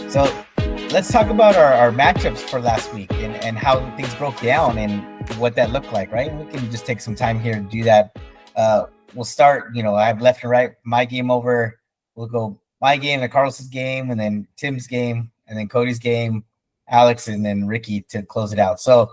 So let's talk about our matchups for last week and how things broke down and what that looked like, right? We can just take some time here to do that. We'll start, I have left and right, my game over. We'll go my game, then Carlos's game, and then Tim's game, and then Cody's game, Alex, and then Ricky to close it out. So,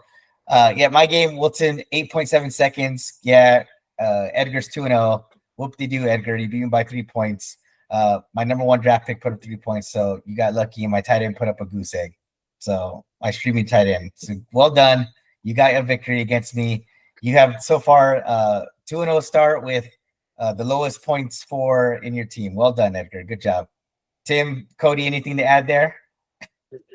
my game, Wilton, 8.7 seconds. Yeah, Edgar's 2-0. Whoop-de-doo, Edgar. You beat me by 3 points. My number one draft pick put up 3 points, so you got lucky, and my tight end put up a goose egg. So my streaming tight end. So well done. You got a victory against me. You have so far 2-0 start with the lowest points for in your team. Well done, Edgar. Good job. Tim, Cody, anything to add there?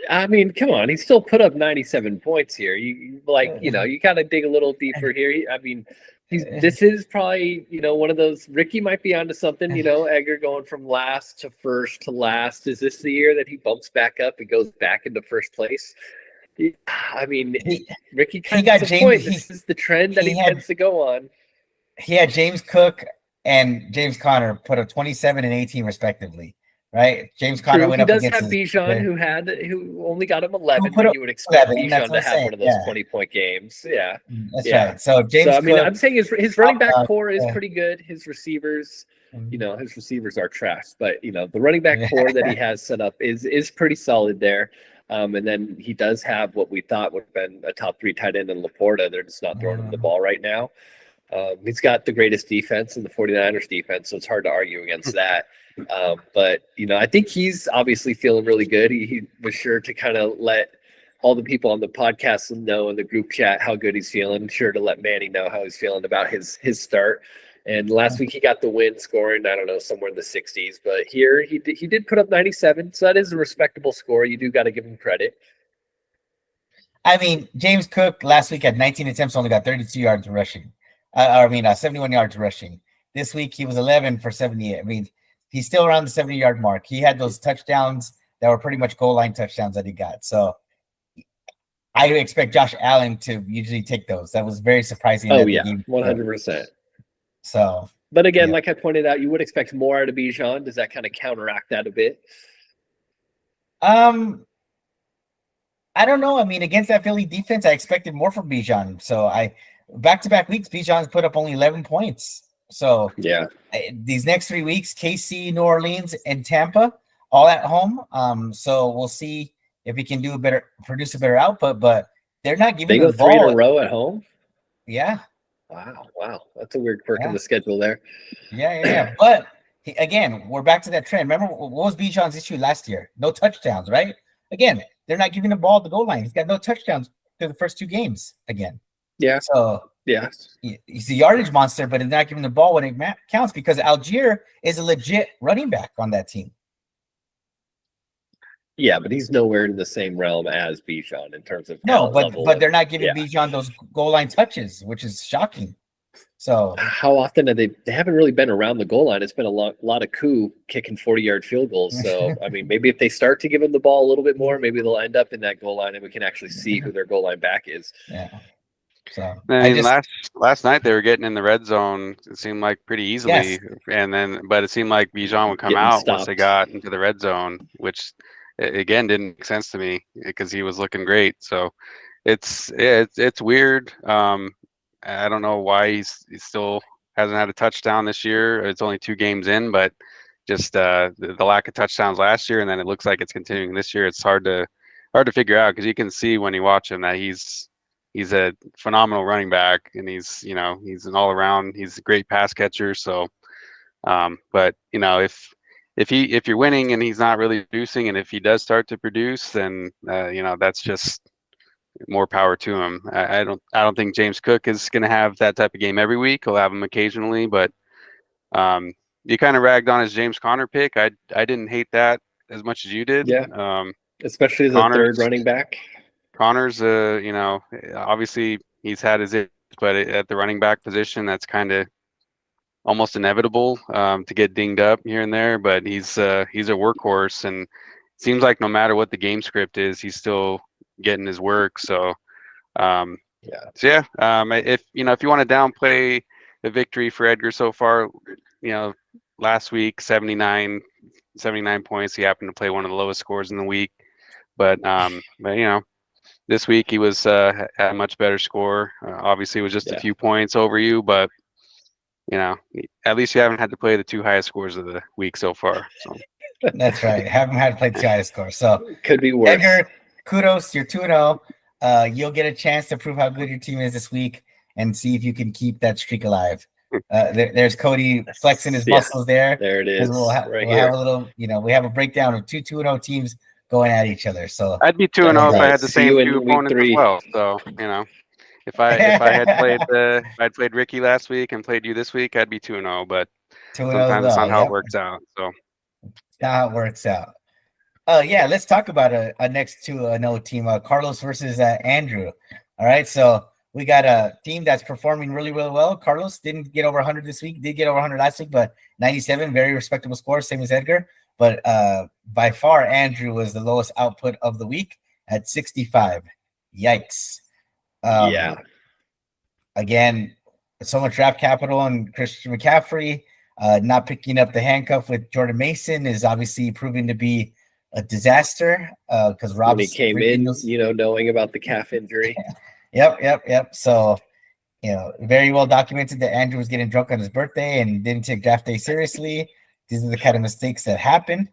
I mean, come on. He still put up 97 points here. You got to dig a little deeper here. I mean, this is probably, one of those. Ricky might be onto something, Edgar going from last to first to last. Is this the year that he bumps back up and goes back into first place? I mean, Ricky kind of got James. This is the trend that he tends to go on. He had James Cook and James Conner put up 27 and 18 respectively. Right, James Conner went up against. He does have Bijan, who only got him 11. But you would expect Bijan to have one of those 20-point games. Yeah, that's right. So James. So I'm saying his running back core is pretty good. His receivers, his receivers are trash, but the running back core that he has set up is pretty solid there. And then he does have what we thought would have been a top 3 tight end in Laporta. They're just not throwing him the ball right now. He's got the greatest defense in the 49ers defense, so it's hard to argue against that. But I think he's obviously feeling really good. He was sure to kind of let all the people on the podcast know in the group chat how good he's feeling. Sure to let Manny know how he's feeling about his start. And last week he got the win, scoring, I don't know, somewhere in the 60s. But here he did put up 97, so that is a respectable score. You do got to give him credit. I mean, James Cook last week had 19 attempts, only got 32 yards rushing. 71 yards rushing. This week he was 11 for 78. I mean, he's still around the 70-yard mark. He had those touchdowns that were pretty much goal line touchdowns that he got. So I expect Josh Allen to usually take those. That was very surprising. Oh, yeah, 100%. So, but again, like I pointed out, you would expect more out of Bijan. Does that kind of counteract that a bit? I don't know. I mean, against that Philly defense, I expected more from Bijan. So back-to-back weeks, Bijan's put up only 11 points. So yeah, these next 3 weeks, KC, New Orleans, and Tampa, all at home. So we'll see if he can produce a better output. But they're not giving the ball. They go 3 in a row at home. Yeah. Wow, that's a weird quirk in the schedule there. Yeah. But again, we're back to that trend. Remember what was Bijan's issue last year? No touchdowns, right? Again, they're not giving the ball at the goal line. He's got no touchdowns through the first 2 games again. Yeah. So yeah, he's a yardage monster, but he's not giving the ball when it counts because Algier is a legit running back on that team. Yeah, but he's nowhere in the same realm as Bijan in terms of but they're not giving Bijan those goal line touches, which is shocking. So how often have they haven't really been around the goal line? It's been a lot of coup kicking 40-yard field goals. So I mean, maybe if they start to give him the ball a little bit more, maybe they'll end up in that goal line and we can actually see who their goal line back is. Yeah. So last night they were getting in the red zone. It seemed like pretty easily, but it seemed like Bijan would come out once they got into the red zone, which again didn't make sense to me because he was looking great. So it's weird. I don't know why he still hasn't had a touchdown this year. It's only 2 games in, but just the lack of touchdowns last year, and then it looks like it's continuing this year. It's hard to figure out because you can see when you watch him that he's a phenomenal running back, and he's an all around. He's a great pass catcher. So, but if you're winning and he's not really producing, and if he does start to produce, then that's just more power to him. I don't think James Cook is going to have that type of game every week. He'll have him occasionally, but you kind of ragged on his James Conner pick. I didn't hate that as much as you did. Yeah. Especially as a third running back. Conner's, obviously he's had his it, but at the running back position, that's kind of almost inevitable to get dinged up here and there. But he's a workhorse, and it seems like no matter what the game script is, he's still getting his work. So, if you want to downplay the victory for Edgar so far, last week 79 79 points. He happened to play one of the lowest scores in the week, but this week he was had a much better score. Obviously, it was just a few points over you, but at least you haven't had to play the 2 highest scores of the week so far. So that's right. Haven't had to play the 2 highest scores, so could be worse. Edgar, kudos. You're 2-0. You'll get a chance to prove how good your team is this week and see if you can keep that streak alive. There's Cody flexing his muscles there. There it is. We'll have a little, we have a breakdown of 2-0 teams going at each other. So I'd be 2-0 if I had the same 2 opponents as well. So if I had played Ricky last week and played you this week, I'd be 2-0. But sometimes that's not how it works out. So not how it works out. Yeah, let's talk about a next 2-0 team, Carlos versus Andrew. All right, so we got a team that's performing really, really well. Carlos didn't get over 100 this week. Did get over 100 last week, but 97, very respectable score, same as Edgar. But by far, Andrew was the lowest output of the week at 65. Yikes. Again, so much draft capital on Christian McCaffrey. Not picking up the handcuff with Jordan Mason is obviously proving to be a disaster because Rob came in, knowing about the calf injury. Yep. So, very well documented that Andrew was getting drunk on his birthday and didn't take draft day seriously. These are the kind of mistakes that happen.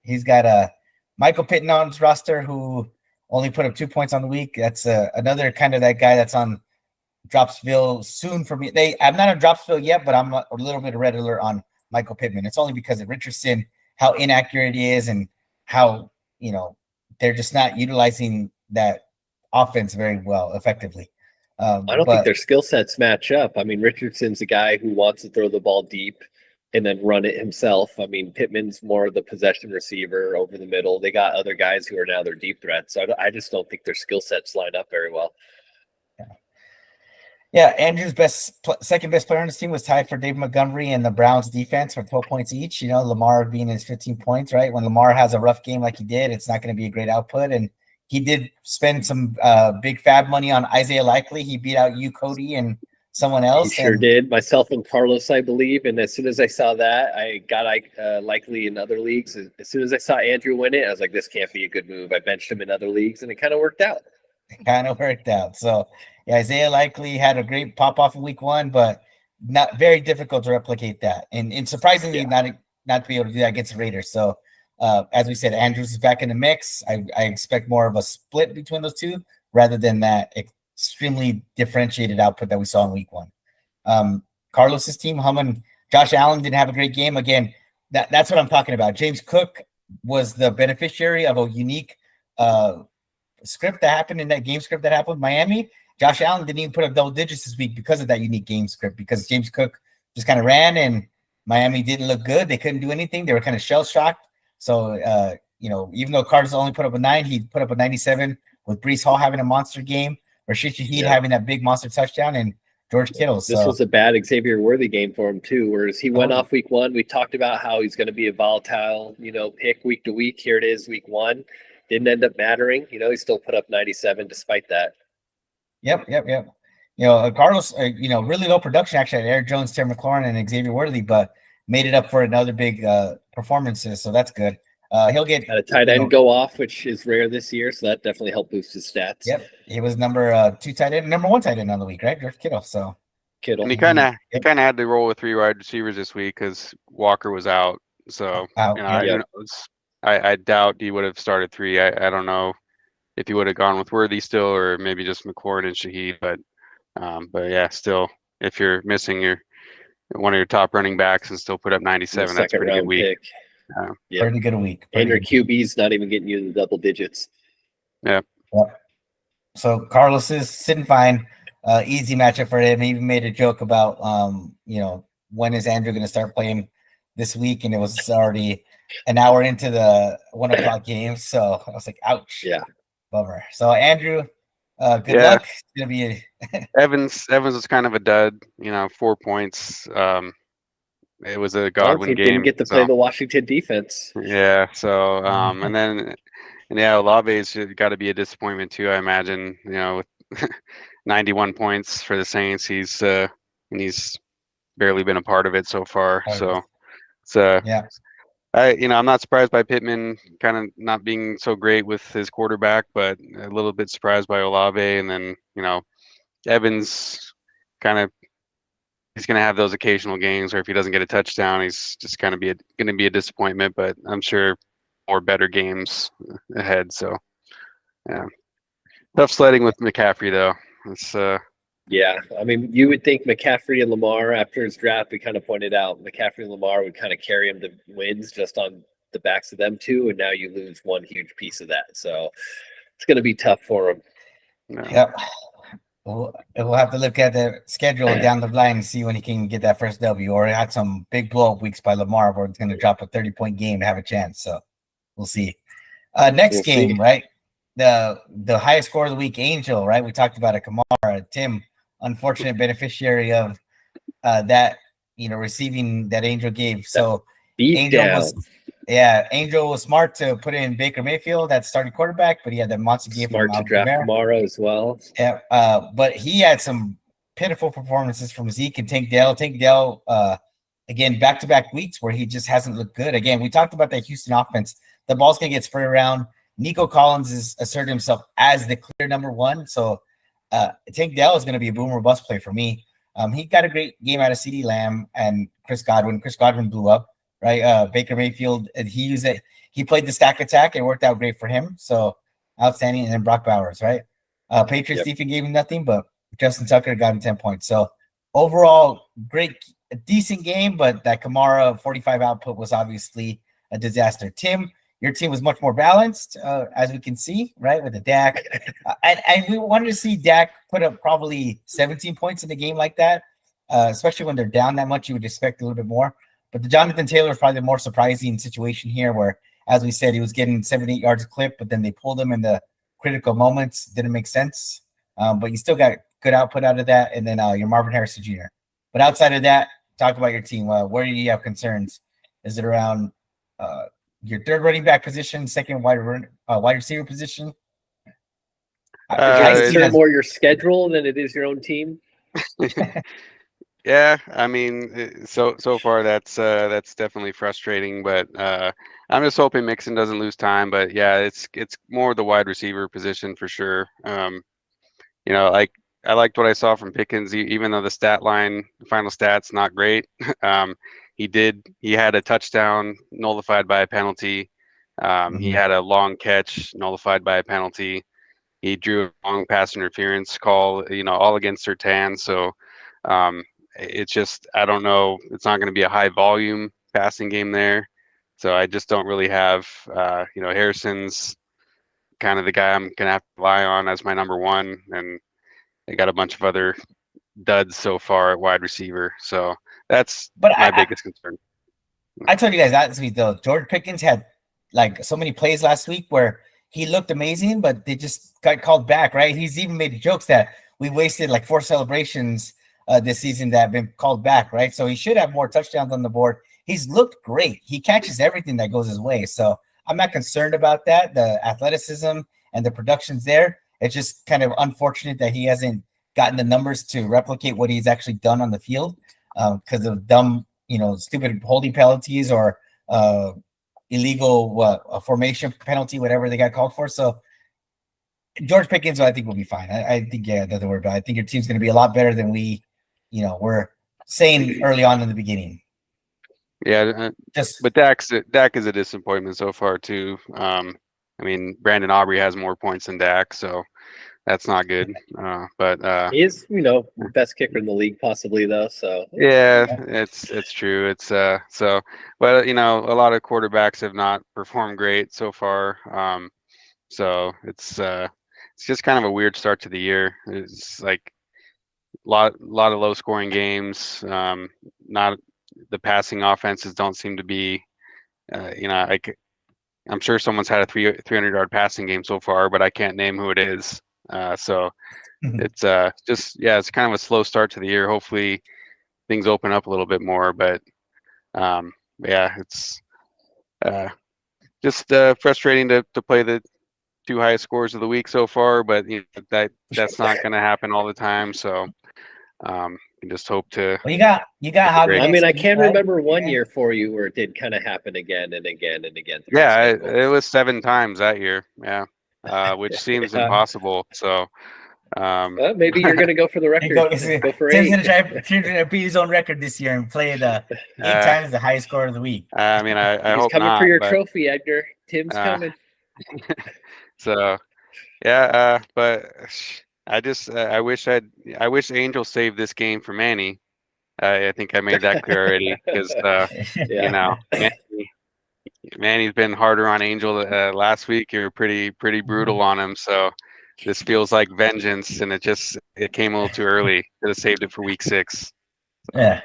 He's got Michael Pittman on his roster who only put up 2 points on the week. That's another kind of that guy that's on Dropsville soon for me. I'm not on Dropsville yet, but I'm a little bit of red alert on Michael Pittman. It's only because of Richardson, how inaccurate he is, and how they're just not utilizing that offense very well effectively. I don't think their skill sets match up. I mean, Richardson's a guy who wants to throw the ball deep and then run it himself. I mean, Pittman's more of the possession receiver over the middle. They got other guys who are now their deep threats. So I just don't think their skill sets line up very well. Yeah, Andrew's second best player on his team was tied for David Montgomery and the Browns defense for 12 points each. Lamar being his 15 points, right? When Lamar has a rough game like he did, it's not going to be a great output. And he did spend some big fab money on Isaiah Likely. He beat out you, Cody, and someone else. He sure did. Myself and Carlos, I believe. And as soon as I saw that, I got Likely in other leagues. As soon as I saw Andrew win it, I was like, this can't be a good move. I benched him in other leagues, and it kind of worked out. So, yeah, Isaiah Likely had a great pop-off in week 1, but not very difficult to replicate that. And surprisingly, not to be able to do that against the Raiders. So, as we said, Andrews is back in the mix. I expect more of a split between those two rather than that extremely differentiated output that we saw in week 1. Carlos's team, Josh Allen didn't have a great game. Again, that's what I'm talking about. James Cook was the beneficiary of a unique script that happened in that game script that happened with Miami. Josh Allen didn't even put up double digits this week because of that unique game script, because James Cook just kind of ran and Miami didn't look good. They couldn't do anything. They were kind of shell-shocked. So, even though Cardinals only put up a 9, he put up a 97 with Breece Hall having a monster game, Rashid Shaheed having that big monster touchdown, and George Kittle. This was a bad Xavier Worthy game for him too, whereas he went off week 1. We talked about how he's going to be a volatile, pick week to week. Here it is, week 1. Didn't end up mattering. He still put up 97 despite that. Yep. Carlos, really low production actually at Eric Jones, Terry McLaurin, and Xavier Worthy, but made it up for another big performances. So that's good. He'll get a tight end go off, which is rare this year. So that definitely helped boost his stats. Yep. He was number 2 tight end, number 1 tight end on the week, right? George Kittle. So Kittle. And he kind of had to roll with 3 wide receivers this week because Walker was out. So I doubt he would have started 3. I don't know if he would have gone with Worthy still, or maybe just McLaurin and Shaheed. But yeah, still, if you're missing one of your top running backs and still put up 97, that's a pretty good week. Pretty good week. And your QB's not even getting you the double digits. Yeah. So Carlos is sitting fine. Easy matchup for him. He even made a joke about, when is Andrew going to start playing this week? And it was already an hour into the 1 o'clock game. So I was like, ouch. Yeah. Bummer. So Andrew, good luck. It's gonna be Evans was kind of a dud, 4 points. It was a Godwin game. Didn't get to play the Washington defense. Yeah. So Olave's got to be a disappointment too, I imagine. With 91 points for the Saints, he's barely been a part of it so far. So Yeah. I'm not surprised by Pittman kind of not being so great with his quarterback, but a little bit surprised by Olave, and then Evans kind of he's going to have those occasional games where if he doesn't get a touchdown, he's just kind of going to be a disappointment. But I'm sure more better games ahead. So yeah, tough sledding with McCaffrey though. It's Yeah, I mean, you would think McCaffrey and Lamar after his draft, we kind of pointed out McCaffrey and Lamar would kind of carry him to wins just on the backs of them two, and now you lose one huge piece of that. So it's going to be tough for him. Yep. We'll have to look at the schedule down the line and see when he can get that first W, or had some big blow up weeks by Lamar where it's going to drop a 30-point game to have a chance. So we'll see. Next game, right? The highest score of the week, Angel, right? We talked about a Kamara. Tim, unfortunate beneficiary of that, receiving that Angel gave. So Angel was smart to put in Baker Mayfield, that starting quarterback, but he had that monster game. Smart to draft Kamara as well. Yeah, but he had some pitiful performances from Zeke and Tank Dell. Tank Dell, again, back-to-back weeks where he just hasn't looked good. Again, we talked about that Houston offense. The ball's going to get spread around. Nico Collins has asserted himself as the clear number one. So Tank Dell is going to be a boom or bust play for me. He got a great game out of CeeDee Lamb and Chris Godwin. Chris Godwin blew up, right? Baker Mayfield, he used it. He played the stack attack. It worked out great for him. So outstanding. And then Brock Bowers, right? Patriots defense gave him nothing, but Justin Tucker got him 10 points. So overall, a decent game, but that Kamara 45 output was obviously a disaster. Tim, your team was much more balanced, as we can see, right, with the Dak. And we wanted to see Dak put up probably 17 points in a game like that, especially when they're down that much. You would expect a little bit more. But the Jonathan Taylor is probably the more surprising situation here where, as we said, he was getting 7-8 yards a clip, but then they pulled him in the critical moments. Didn't make sense. But you still got good output out of that. And then your Marvin Harrison Jr. But outside of that, talk about your team. Where do you have concerns? Is it around your third running back position, second wide receiver position? Is it more your schedule than it is your own team? Yeah, I mean, so far that's definitely frustrating, but I'm just hoping Mixon doesn't lose time. But yeah, it's more the wide receiver position for sure. Like I liked what I saw from Pickens, even though the final stats not great. He had a touchdown nullified by a penalty. He had a long catch nullified by a penalty. He drew a long pass interference call, all against Surtain. So it's just, I don't know. It's not going to be a high volume passing game there. So I just don't really have, Harrison's kind of the guy I'm going to have to rely on as my number one. And they got a bunch of other duds so far at wide receiver. So that's my biggest concern. I told you guys last week, though, George Pickens had like so many plays last week where he looked amazing, but they just got called back, right? He's even made jokes that we wasted like 4 celebrations this season that have been called back, right? So he should have more touchdowns on the board. He's looked great. He catches everything that goes his way. So I'm not concerned about that. The athleticism and the production's there. It's just kind of unfortunate that he hasn't gotten the numbers to replicate what he's actually done on the field because of dumb, stupid holding penalties or illegal formation penalty, whatever they got called for. So George Pickens, I think, will be fine. I think, doesn't worry about it. I think your team's going to be a lot better than we, were saying early on in the beginning. Yeah, but Dak is a disappointment so far too. I mean, Brandon Aubrey has more points than Dak, so that's not good. But he is, best kicker in the league, possibly though. So yeah, it's true. It's but a lot of quarterbacks have not performed great so far. So it's just kind of a weird start to the year. It's like a lot of low scoring games. Not the passing offenses don't seem to be. I'm sure someone's had a 300-yard passing game so far, but I can't name who it is. So it's it's kind of a slow start to the year. Hopefully things open up a little bit more, but it's just frustrating to play the 2 highest scores of the week so far, but that's not going to happen all the time. So can just hope to. Well, you got Javi. I mean, I can right? remember one year for you where it did kind of happen again and again and again. Yeah, it was 7 times that year. Yeah, which seems impossible. So. Maybe you're going to go for the record. Go for Tim's 8. Tim's gonna beat his own record this year and play the 8 times the highest score of the week. I mean, I He's hope coming not, for your but, trophy, Edgar. Tim's coming. So, yeah, but I just I wish Angel saved this game for Manny. I think I made that clear already because you know Manny's been harder on Angel last week. You were pretty brutal on him, so this feels like vengeance, and it came a little too early. Could have saved it for week 6. So. Yeah,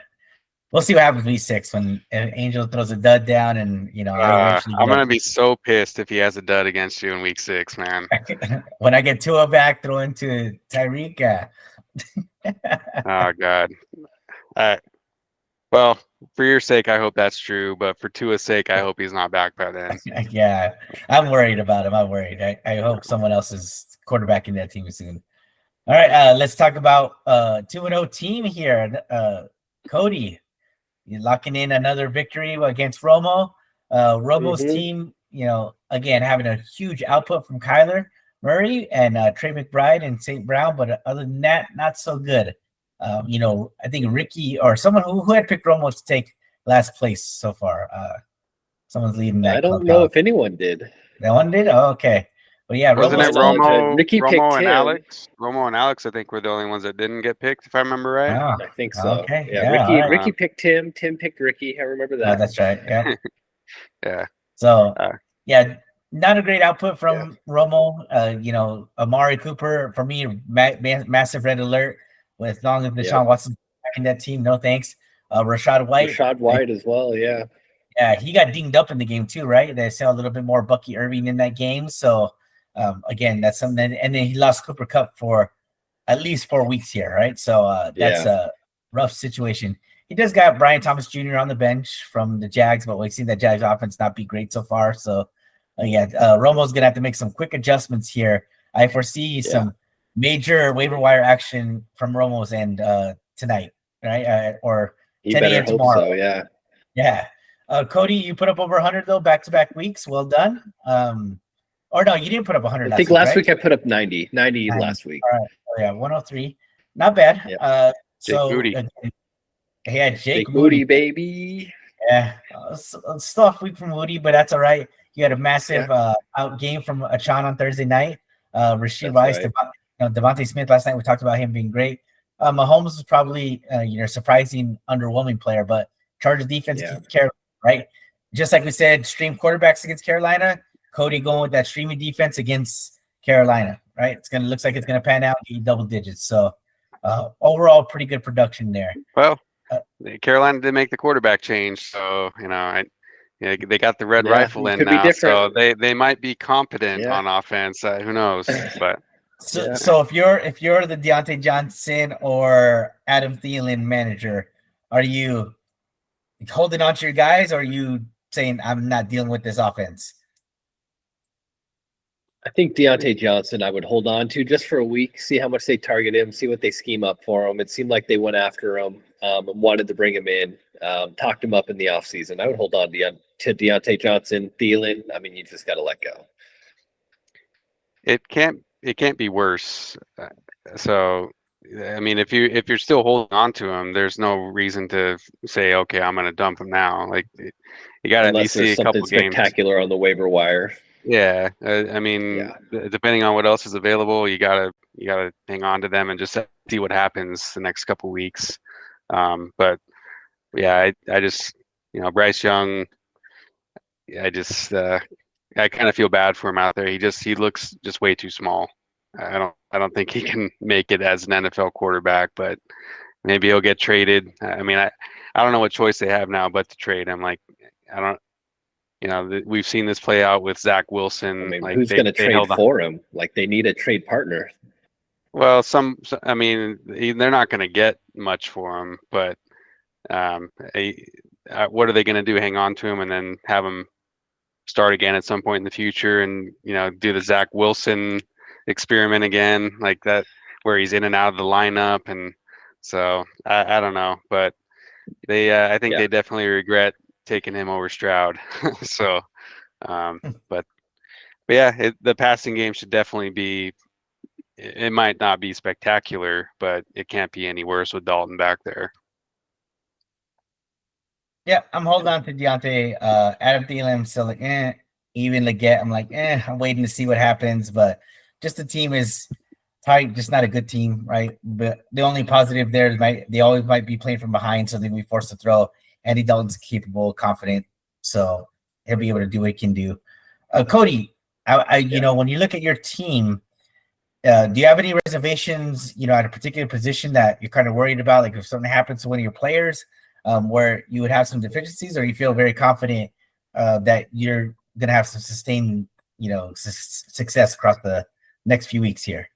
we'll see what happens week 6 when Angel throws a dud down, and I'm gonna be so pissed if he has a dud against you in week 6, man. When I get Tua back, throw into Tyreek. Oh God. Well, for your sake, I hope that's true. But for Tua's sake, I hope he's not back by then. Yeah, I'm worried about him. I'm worried. I hope someone else is quarterbacking that team soon. All right, let's talk about 2-0 team here. Cody, you're locking in another victory against Romo. Romo's team, again, having a huge output from Kyler Murray and Trey McBride and St. Brown, but other than that, not so good. I think Ricky or someone who had picked Romo to take last place so far. Someone's leading that. I don't know if anyone did. That one did? Oh, okay. But yeah, wasn't it Romo? Ricky picked Romo and him. Alex. Romo and Alex, I think, were the only ones that didn't get picked, if I remember right. Oh, I think so. Okay. Yeah, Ricky picked Tim. Tim picked Ricky. I remember that. Oh, that's right. Yeah. Yeah. So, not a great output from Romo. Amari Cooper, for me, massive red alert. As long as Deshaun Watson back in that team, no thanks. Rashad White as well, yeah. Yeah, he got dinged up in the game too, right? They saw a little bit more Bucky Irving in that game. So, again, that's something. And then he lost Cooper Kupp for at least 4 weeks here, right? So that's a rough situation. He does got Brian Thomas Jr. on the bench from the Jags, but we've seen that Jags offense not be great so far. So, Romo's going to have to make some quick adjustments here. I foresee some major waiver wire action from Romo's end tonight, right? Or you 10 a.m. tomorrow. So, yeah. Yeah. Cody, you put up over 100 though, back-to-back weeks. Well done. Or no, you didn't put up 100. I think last week I put up 90 last week. All right. Oh, yeah, 103. Not bad. Yep. Jake Moody, baby. Yeah, still off week from Moody, but that's all right. You had a massive out game from Achan on Thursday night. Rasheed Rice, Devontae Smith last night. We talked about him being great. Mahomes was probably surprising, underwhelming player, but Chargers defense keeps care, right? Just like we said, stream quarterbacks against Carolina. Cody going with that streaming defense against Carolina, right? Looks like it's gonna pan out, get double digits. So overall, pretty good production there. Well, Carolina did make the quarterback change, so they got the red rifle in now, so they might be competent on offense. Who knows? But so if you're the Deontay Johnson or Adam Thielen manager, are you holding on to your guys, or are you saying I'm not dealing with this offense? I think Deontay Johnson I would hold on to just for a week, see how much they target him, see what they scheme up for him. It seemed like they went after him and wanted to bring him in, talked him up in the offseason. I would hold on to Deontay Johnson. Thielen, I mean, you just got to let go. It can't be worse. So, I mean, if you're still holding on to him, there's no reason to say, okay, I'm going to dump him now. Like, you got to at least see a couple games. Spectacular on the waiver wire. Yeah, I mean, depending on what else is available, you gotta hang on to them and just see what happens the next couple weeks. But yeah, I just Bryce Young, I kind of feel bad for him out there. He looks just way too small. I don't think he can make it as an NFL quarterback, but maybe he'll get traded. I mean, I don't know what choice they have now but to trade him. Like, I don't. We've seen this play out with Zach Wilson. I mean, who's going to trade for him? Like, they need a trade partner. Well, I mean, they're not going to get much for him, but what are they going to do? Hang on to him and then have him start again at some point in the future and, do the Zach Wilson experiment again, like that, where he's in and out of the lineup and So I don't know, but they I think they definitely regret taking him over Stroud. So, but yeah, the passing game should definitely be. It might not be spectacular, but it can't be any worse with Dalton back there. Yeah, I'm holding on to Deontay. Adam Thielen, I'm still like, even Leggett, I'm like, I'm waiting to see what happens. But just the team is probably just not a good team, right? But the only positive there is they always might be playing from behind, so they'll be forced to throw. Andy Dalton's capable, confident, so he'll be able to do what he can do. Cody, when you look at your team, do you have any reservations, at a particular position that you're kind of worried about? Like if something happens to one of your players, where you would have some deficiencies, or you feel very confident that you're going to have some sustained, success across the next few weeks here?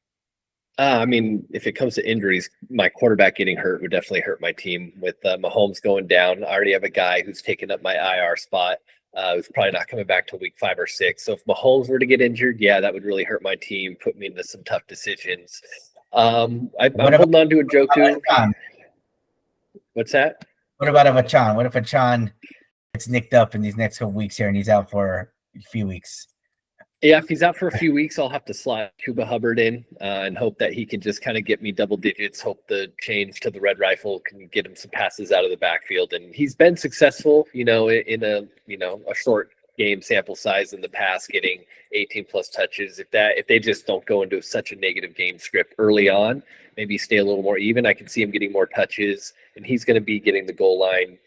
I mean, if it comes to injuries, my quarterback getting hurt would definitely hurt my team. With Mahomes going down, I already have a guy who's taken up my IR spot. Who's probably not coming back till week 5 or 6. So if Mahomes were to get injured, yeah, that would really hurt my team, put me into some tough decisions. I'm holding on to Njoku. What's that? What about Achane? What if Achane gets nicked up in these next couple weeks here and he's out for a few weeks? Yeah, if he's out for a few weeks, I'll have to slide Chuba Hubbard in and hope that he can just kind of get me double digits. Hope the change to the red rifle can get him some passes out of the backfield. And he's been successful, in a short game sample size in the past, getting 18 plus touches. If they just don't go into such a negative game script early on, maybe stay a little more even, I can see him getting more touches, and he's going to be getting the goal line,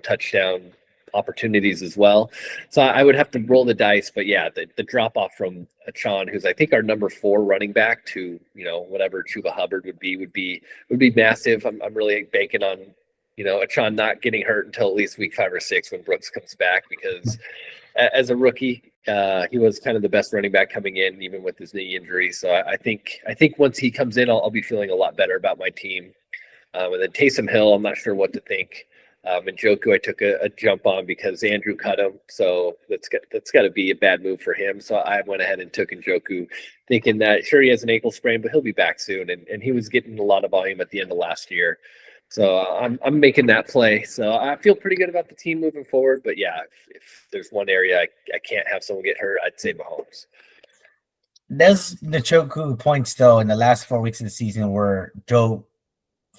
touchdown opportunities as well. So I would have to roll the dice, but yeah, the drop off from Achane, who's I think our number 4 running back, to whatever Chuba Hubbard would be massive. I'm really banking on Achane not getting hurt until at least week 5 or 6 when Brooks comes back, because as a rookie, he was kind of the best running back coming in, even with his knee injury. So I think once he comes in, I'll be feeling a lot better about my team. And then Taysom Hill, I'm not sure what to think. Njoku, I took a jump on because Andrew cut him, so that's got to be a bad move for him. So I went ahead and took Njoku, thinking that sure he has an ankle sprain, but he'll be back soon, and he was getting a lot of volume at the end of last year. So I'm making that play. So I feel pretty good about the team moving forward. But yeah, if there's one area I can't have someone get hurt, I'd say Mahomes. Those Njoku points though in the last 4 weeks of the season were Joe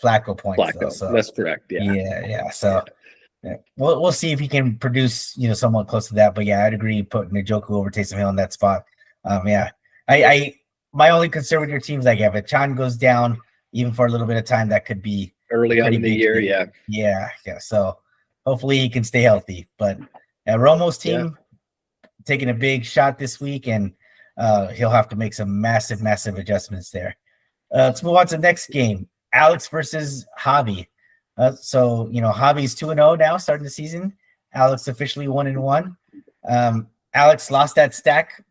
Flacco points. Though, so that's correct. Yeah. So yeah. We'll see if he can produce somewhat close to that. But yeah, I'd agree putting Njoku over Taysom Hill in that spot. Yeah, I my only concern with your team is like if Achane goes down even for a little bit of time, that could be early on in the year. Yeah. So hopefully he can stay healthy. But Romo's team taking a big shot this week, and he'll have to make some massive adjustments there. Let's move on to the next game. Alex versus Javi. So Javi's 2-0 now, starting the season. Alex officially 1-1. Alex lost that stack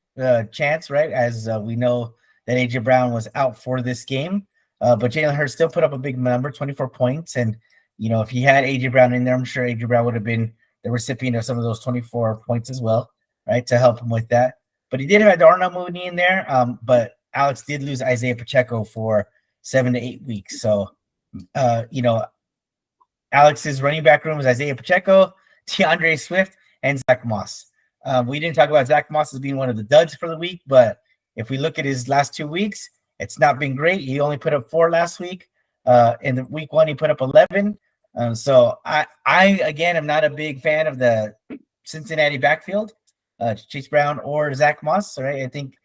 chance, right? As we know that AJ Brown was out for this game. But Jalen Hurts still put up a big number, 24 points. And, if he had AJ Brown in there, I'm sure AJ Brown would have been the recipient of some of those 24 points as well, right? To help him with that. But he did have Darnell Mooney in there. But Alex did lose Isaiah Pacheco for 7 to 8 weeks. So, Alex's running back room was Isaiah Pacheco, DeAndre Swift, and Zach Moss. We didn't talk about Zach Moss as being one of the duds for the week, but if we look at his last 2 weeks, it's not been great. He only put up 4 last week. In the week 1, he put up 11. So I again am not a big fan of the Cincinnati backfield, Chase Brown or Zach Moss. Right? I think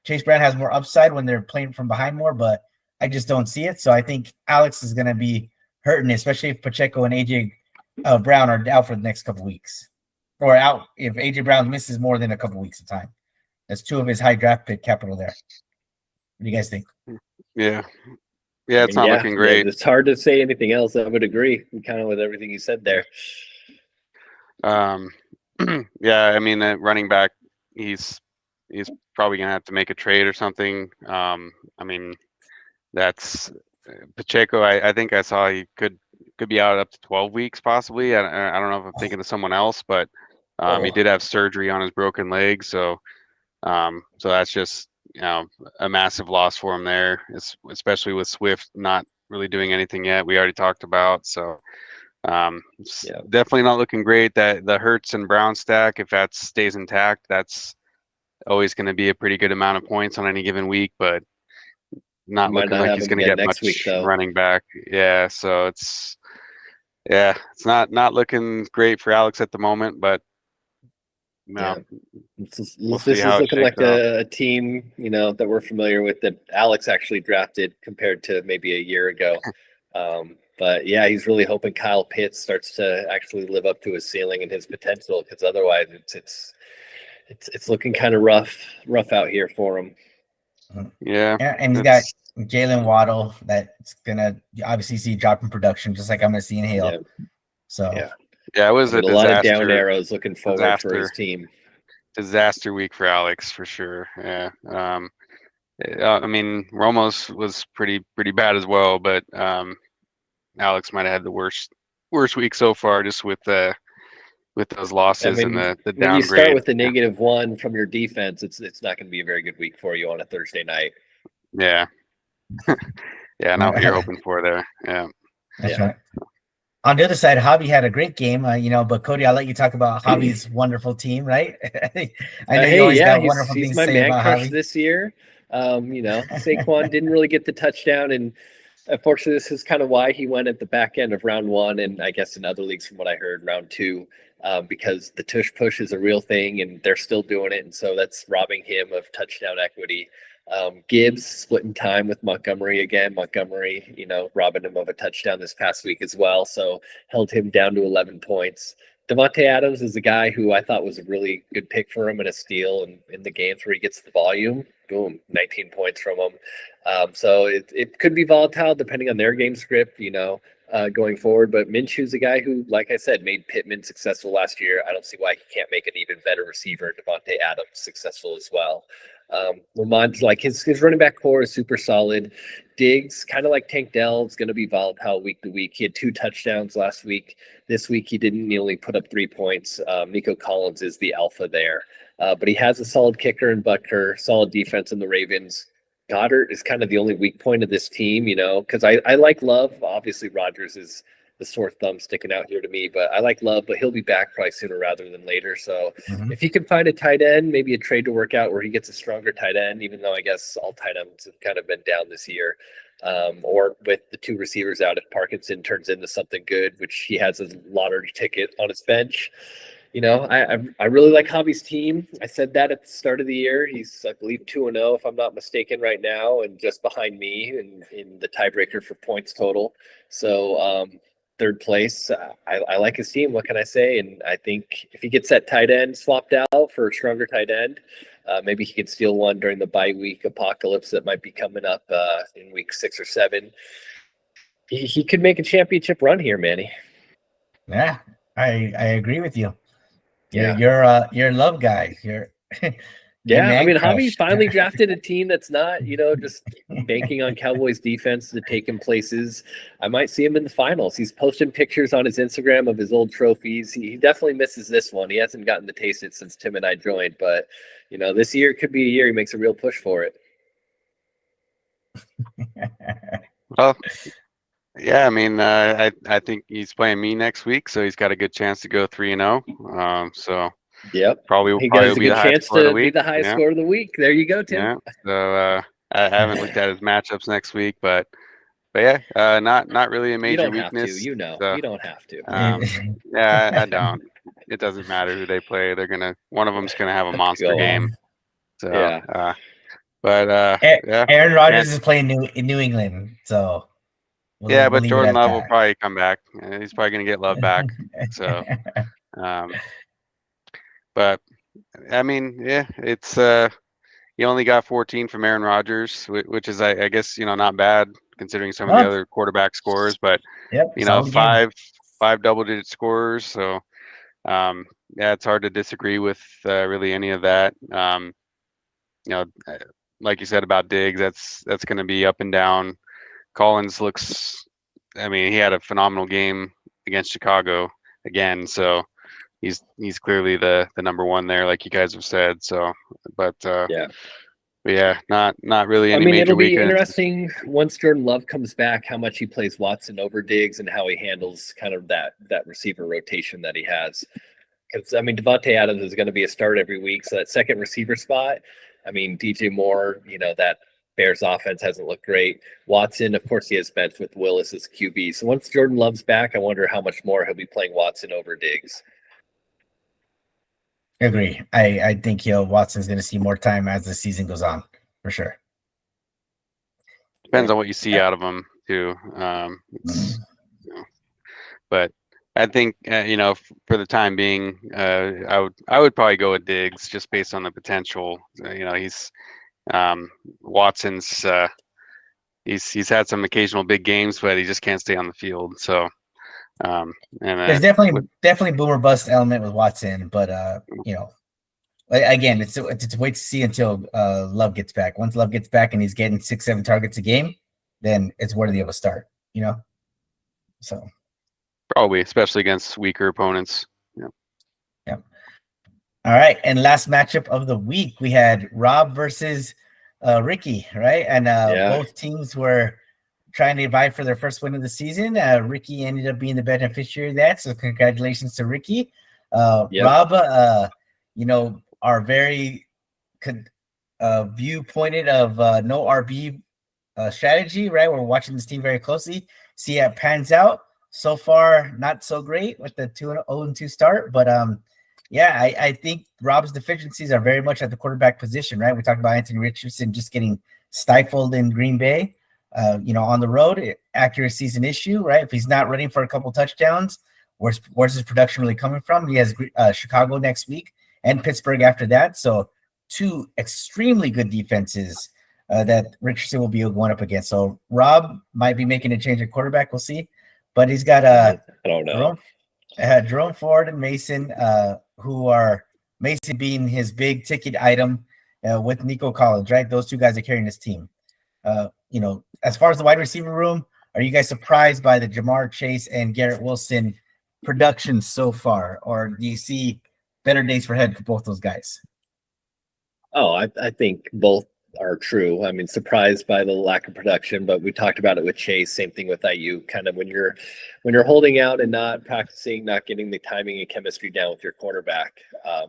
Chase Brown has more upside when they're playing from behind more, but I just don't see it. So I think Alex is going to be hurting, especially if Pacheco and AJ Brown are out for the next couple weeks, or out if AJ Brown misses more than a couple weeks of time. That's 2 of his high draft pick capital there. What do you guys think? Yeah, it's not looking great. It's hard to say anything else. I would agree kind of with everything you said there. Yeah, I mean that running back, he's probably gonna have to make a trade or something. I mean, that's Pacheco. I think I saw he could be out up to 12 weeks possibly. I don't know if I'm thinking of someone else, but he did have surgery on his broken leg, so that's just a massive loss for him there, especially with Swift not really doing anything yet. We already talked about, so it's definitely not looking great. That the Hurts and Brown stack, if that stays intact, that's always going to be a pretty good amount of points on any given week, but not looking like he's going to get much running back. Yeah, so it's not looking great for Alex at the moment, but this is looking like a team, that we're familiar with, that Alex actually drafted compared to maybe a year ago. But yeah, he's really hoping Kyle Pitts starts to actually live up to his ceiling and his potential, because otherwise it's looking kind of rough out here for him. Yeah, and he's got Jalen Waddle that's gonna obviously see drop in production, just like I'm gonna see in Hale. Yeah. So it was a lot of down arrows looking forward for his team. Disaster week for Alex for sure. Yeah. I mean, Romo's was pretty bad as well, but Alex might have had the worst week so far, just with those losses and the downgrade. When you start with the -1 from your defense, it's not going to be a very good week for you on a Thursday night. Yeah. Yeah, not what you're hoping for there. Yeah. That's right. On the other side, Javi had a great game, but Cody, I'll let you talk about Javi's wonderful team, right? I know you always got wonderful things to say about Javi this year. Saquon didn't really get the touchdown, and unfortunately, this is kind of why he went at the back end of round 1, and I guess in other leagues, from what I heard, round 2, because the tush push is a real thing, and they're still doing it, and so that's robbing him of touchdown equity. Gibbs splitting time with Montgomery again. Montgomery, robbing him of a touchdown this past week as well, so held him down to 11 points. Devontae Adams is a guy who I thought was a really good pick for him and a steal, and in the games where he gets the volume, boom, 19 points from him. So it could be volatile depending on their game script, going forward. But Minshew's a guy who, like I said, made Pittman successful last year. I don't see why he can't make an even better receiver, Devontae Adams, successful as well. Lamont's like his running back core is super solid. Diggs, kind of like Tank Dell, is going to be volatile week to week. He had 2 touchdowns last week. This week he didn't. He only put up 3 points. Nico Collins is the alpha there, but he has a solid kicker in Butker, solid defense in the Ravens. Goddard is kind of the only weak point of this team, because I like Love. Obviously, Rodgers is the sore thumb sticking out here to me, but I like Love, but he'll be back probably sooner rather than later. So if he can find a tight end, maybe a trade to work out where he gets a stronger tight end, even though I guess all tight ends have kind of been down this year, or with the 2 receivers out, if Parkinson turns into something good, which he has a lottery ticket on his bench. I really like Javi's team. I said that at the start of the year. He's, I believe, 2-0, if I'm not mistaken, right now, and just behind me in the tiebreaker for points total. So 3rd place. I like his team. What can I say? And I think if he gets that tight end swapped out for a stronger tight end, maybe he could steal one during the bye week apocalypse that might be coming up in week 6 or 7. He could make a championship run here, Manny. Yeah, I agree with you. You're a Love guy. Yeah, I mean, Javi finally drafted a team that's not, just banking on Cowboys defense to take him places. I might see him in the finals. He's posting pictures on his Instagram of his old trophies. He definitely misses this one. He hasn't gotten to taste it since Tim and I joined, but this year could be a year he makes a real push for it. Well, yeah, I mean, I think he's playing me next week, so he's got a good chance to go 3-0. So. Yep. Probably he got a good chance to be the highest score of the week. There you go, Tim. Yeah. So I haven't looked at his matchups next week, but yeah, not really a major weakness. You don't have to. Yeah, I don't. It doesn't matter who they play. One of them's gonna have a monster game. So yeah. Aaron Rodgers is playing in New England, so. But Jordan Love will probably come back. He's probably gonna get Love back. So. But I mean, yeah, it's he only got 14 from Aaron Rodgers, which is I guess not bad considering some of the other quarterback scores. But five double-digit scorers, so it's hard to disagree with really any of that. Like you said about Diggs, that's going to be up and down. Collins looks, I mean, he had a phenomenal game against Chicago again, so. He's clearly the number 1 there, like you guys have said. So, but Yeah, not really any I mean, major it'll be weakness. interesting once Jordan Love comes back, how much he plays Watson over Diggs and how he handles kind of that receiver rotation that he has. Because I mean, Devontae Adams is going to be a start every week, so that second receiver spot. I mean, DJ Moore, that Bears offense hasn't looked great. Watson, of course, he has bench with Willis as QB. So once Jordan Love's back, I wonder how much more he'll be playing Watson over Diggs. I agree. I think Watson's going to see more time as the season goes on, for sure. Depends on what you see out of him too. But I think for the time being, I would probably go with Diggs just based on the potential. He's Watson's. He's had some occasional big games, but he just can't stay on the field. So, there's definitely boomer bust element with Watson, but again, it's wait to see until Love gets back. Once Love gets back and he's getting 6-7 targets a game, then it's worthy of a start. So probably, especially against weaker opponents. Yeah. All right, and last matchup of the week, we had Rob versus Ricky, right? And both teams were trying to vie for their first win of the season. Ricky ended up being the beneficiary of that, so congratulations to Ricky. Rob, our very viewpointed of no RB strategy, right? We're watching this team very closely, see how it pans out. So far, not so great with the 2-0-2 start, but I think Rob's deficiencies are very much at the quarterback position, right? We talked about Anthony Richardson just getting stifled in Green Bay. On the road, accuracy is an issue, right? If he's not running for a couple touchdowns, where's his production really coming from? He has Chicago next week and Pittsburgh after that. So two extremely good defenses that Richardson will be going up against. So Rob might be making a change at quarterback. We'll see. But he's got I don't know. Jerome Ford and Mason, who are Mason being his big ticket item with Nico Collins, right? Those two guys are carrying his team. As far as the wide receiver room, are you guys surprised by the Jamar Chase and Garrett Wilson production so far, or do you see better days for ahead for both those guys? Oh, I think both are true. I mean, surprised by the lack of production, but we talked about it with Chase. Same thing with IU. Kind of when you're holding out and not practicing, not getting the timing and chemistry down with your quarterback,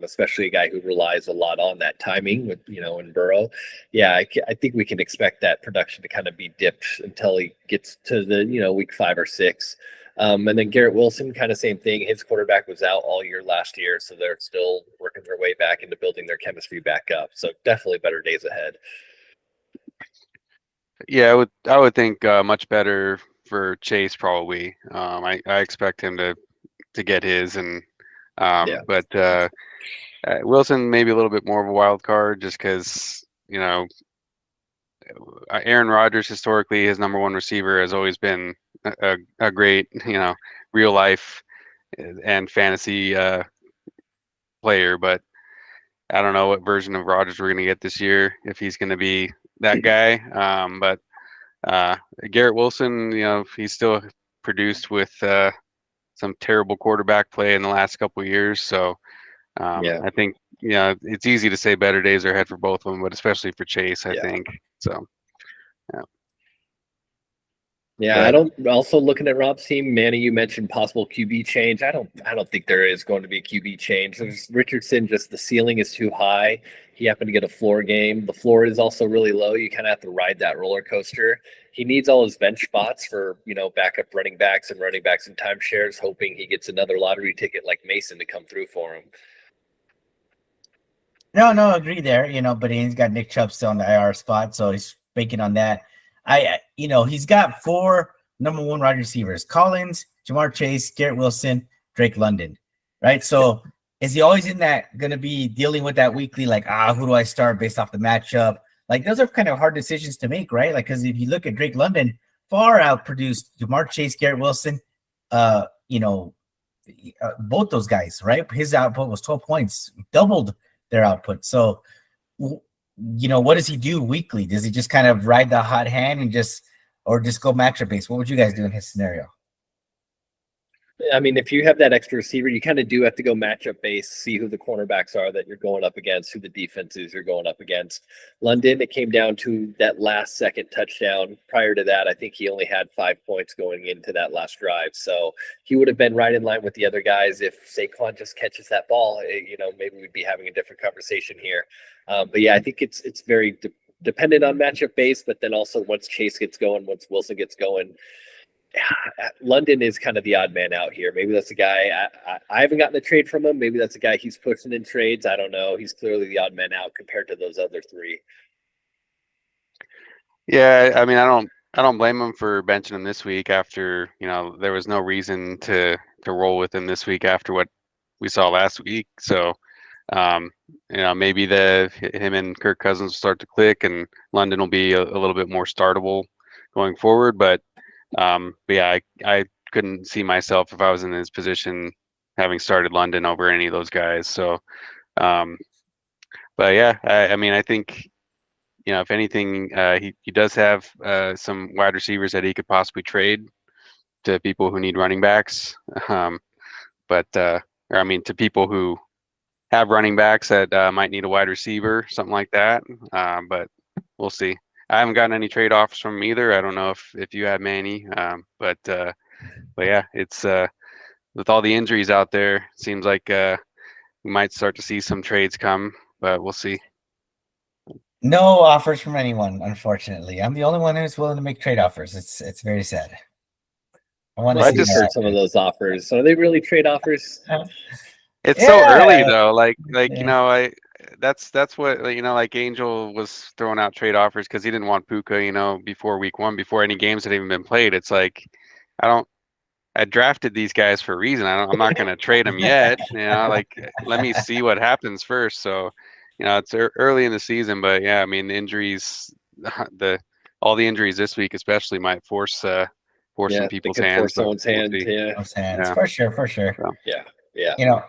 especially a guy who relies a lot on that timing with in Burrow. Yeah, I think we can expect that production to kind of be dipped until he gets to the week 5 or 6. And then Garrett Wilson, kind of same thing. His quarterback was out all year last year, so they're still working their way back into building their chemistry back up. So definitely better days ahead. Yeah, I would think much better for Chase probably. I expect him to get his, and but Wilson maybe a little bit more of a wild card just because Aaron Rodgers historically his number one receiver has always been a great real life and fantasy player, but I don't know what version of Rodgers we're going to get this year if he's going to be that guy. But Garrett Wilson, he's still produced with some terrible quarterback play in the last couple of years, so I think it's easy to say better days are ahead for both of them, but especially for Chase, I think so. Yeah, I don't. Also, looking at Rob's team, Manny, you mentioned possible QB change. I don't think there is going to be a QB change. There's Richardson. Just the ceiling is too high. He happened to get a floor game. The floor is also really low. You kind of have to ride that roller coaster. He needs all his bench spots for backup running backs and timeshares, hoping he gets another lottery ticket like Mason to come through for him. No, agree there. But he's got Nick Chubb still on the IR spot, so he's banking on that. He's got 4 number 1 wide receivers: Collins, Jamar Chase, Garrett Wilson, Drake London, right? So is he always going to be dealing with that weekly, like, who do I start based off the matchup? Like, those are kind of hard decisions to make, right? Like, because if you look at Drake London, far outproduced Jamar Chase, Garrett Wilson, both those guys, right? His output was 12 points, doubled their output. So, what does he do weekly? Does he just kind of ride the hot hand and just go matchup based? What would you guys do in his scenario? I mean, if you have that extra receiver, you kind of do have to go matchup based, see who the cornerbacks are that you're going up against, who the defense is you're going up against. London, it came down to that last second touchdown. Prior to that, I think he only had 5 points going into that last drive. So he would have been right in line with the other guys. If Saquon just catches that ball, maybe we'd be having a different conversation here. But yeah, I think it's very dependent on matchup base, but then also once Chase gets going, once Wilson gets going, London is kind of the odd man out here. Maybe that's a guy I haven't gotten a trade from him. Maybe that's a guy he's pushing in trades. I don't know. He's clearly the odd man out compared to those other three. Yeah, I mean, I don't blame him for benching him this week after, there was no reason to roll with him this week after what we saw last week. So, maybe him and Kirk Cousins will start to click, and London will be a little bit more startable going forward. But yeah, I couldn't see myself, if I was in his position, having started London over any of those guys. So, but yeah, I mean, I think, if anything, he does have some wide receivers that he could possibly trade to people who need running backs. To people who have running backs that might need a wide receiver, something like that. But we'll see. I haven't gotten any trade offers from him either. I don't know if you had Manny, but yeah, it's with all the injuries out there, it seems like we might start to see some trades come, but we'll see. No offers from anyone, unfortunately. I'm the only one who's willing to make trade offers. It's very sad. I just heard some of those offers. So are they really trade offers? It's so early though. That's what like Angel was throwing out trade offers because he didn't want Puka, before week 1, before any games had even been played. It's like I drafted these guys for a reason. I'm not going to trade them yet. Let me see what happens first. So, it's early in the season, but yeah, I mean, the injuries, all the injuries this week especially might force some people's hands. Force someone's hands, for sure. So, yeah.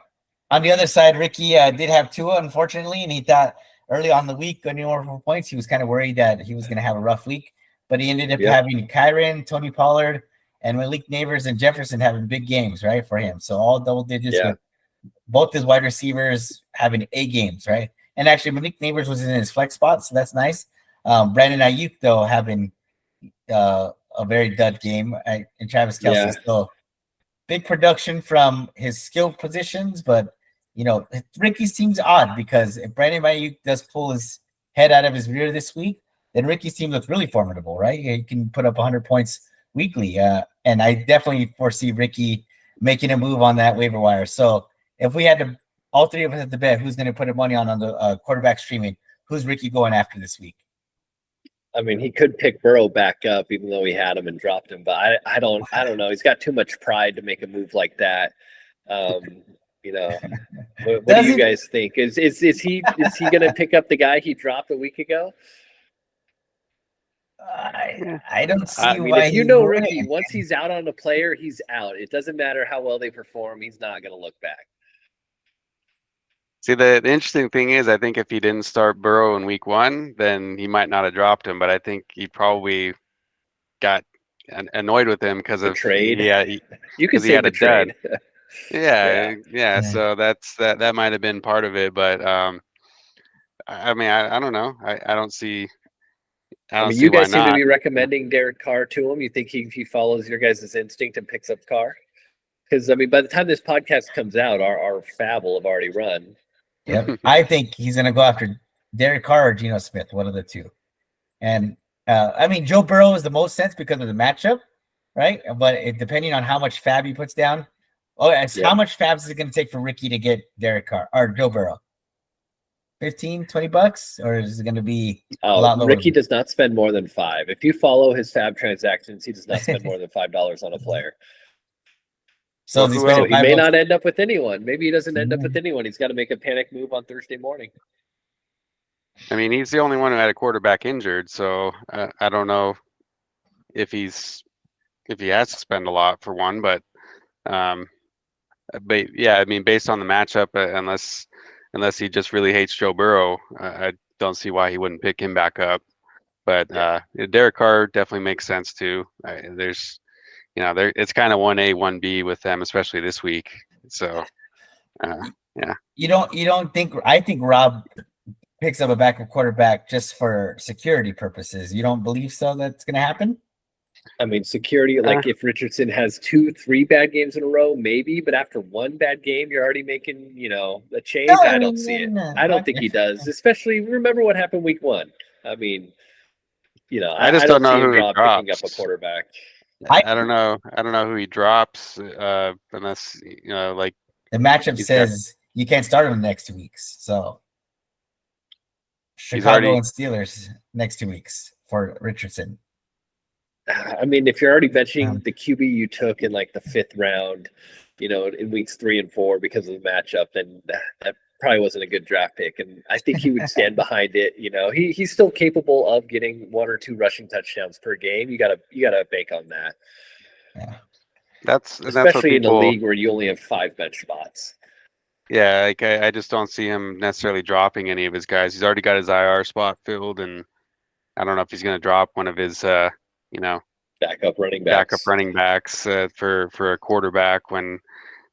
On the other side, Ricky did have Tua, unfortunately, and he thought early on the week when he went for points, he was kind of worried that he was going to have a rough week, but he ended up having Kyren, Tony Pollard, and Malik Neighbors and Jefferson having big games, right, for him. So all double digits with both his wide receivers having A games, right? And actually, Malik Neighbors was in his flex spot, so that's nice. Brandon Ayuk, though, having a very dud game, and Travis Kelce still big production from his skill positions, but Ricky's team's odd because if Brandon Ayuk does pull his head out of his rear this week, then Ricky's team looks really formidable, right? He can put up 100 points weekly, and I definitely foresee Ricky making a move on that waiver wire. So if we had to, all three of us had to bet who's going to put money on the quarterback streaming, who's Ricky going after this week? I mean, he could pick Burrow back up, even though he had him and dropped him. But I don't know. He's got too much pride to make a move like that. What do you guys think? Is he going to pick up the guy he dropped a week ago? I don't see why. If Ricky, once he's out on a player, he's out. It doesn't matter how well they perform. He's not going to look back. See, the interesting thing is, I think if he didn't start Burrow in week 1, then he might not have dropped him. But I think he probably got annoyed with him because of trade. Yeah, you can say the trade. Yeah. So that might have been part of it. But I mean, I don't know. I don't see. You guys seem to be recommending Derek Carr to him. You think he follows your guys' instinct and picks up Carr? Because by the time this podcast comes out, our fab will have already run. Yep. I think he's going to go after Derek Carr or Geno Smith, one of the two. And Joe Burrow is the most sense because of the matchup, right? But depending on how much fab he puts down, how much fab is it going to take for Ricky to get Derek Carr or Joe Burrow? $15-$20, or is it going to be a lot lower? Ricky does not spend more than $5. If you follow his fab transactions, he does not spend more than $5 on a player. So he may not end up with anyone. Maybe he doesn't end up with anyone. Has got to make a panic move on Thursday morning. I mean, he's the only one who had a quarterback injured, so I don't know if he has to spend a lot for one, but yeah, I mean, based on the matchup, unless he just really hates Joe Burrow, I don't see why he wouldn't pick him back up. But Derek Carr definitely makes sense too. it's kind of 1A, 1B with them, especially this week. So, yeah. You don't think? I think Rob picks up a backup quarterback just for security purposes. You don't believe so that's going to happen? I mean, security, like if Richardson has 2-3 bad games in a row, maybe, but after one bad game, you're already making, a change. No, I don't see it. I don't think he does, especially remember what happened week 1. I mean, I just don't know who he drops. Picking up a quarterback. I don't know. I don't know who he drops unless, like. The matchup says you can't start him in the next 2 weeks. So Chicago and Steelers next 2 weeks for Richardson. I mean, if you're already benching the QB you took in like the 5th round, in weeks 3 and 4 because of the matchup, then that probably wasn't a good draft pick. And I think he would stand behind it. He's still capable of getting 1 or 2 rushing touchdowns per game. You gotta bank on that. Yeah. Especially in a league where you only have 5 bench spots. Yeah, like I just don't see him necessarily dropping any of his guys. He's already got his IR spot filled, and I don't know if he's going to drop one of his, backup running backs for a quarterback when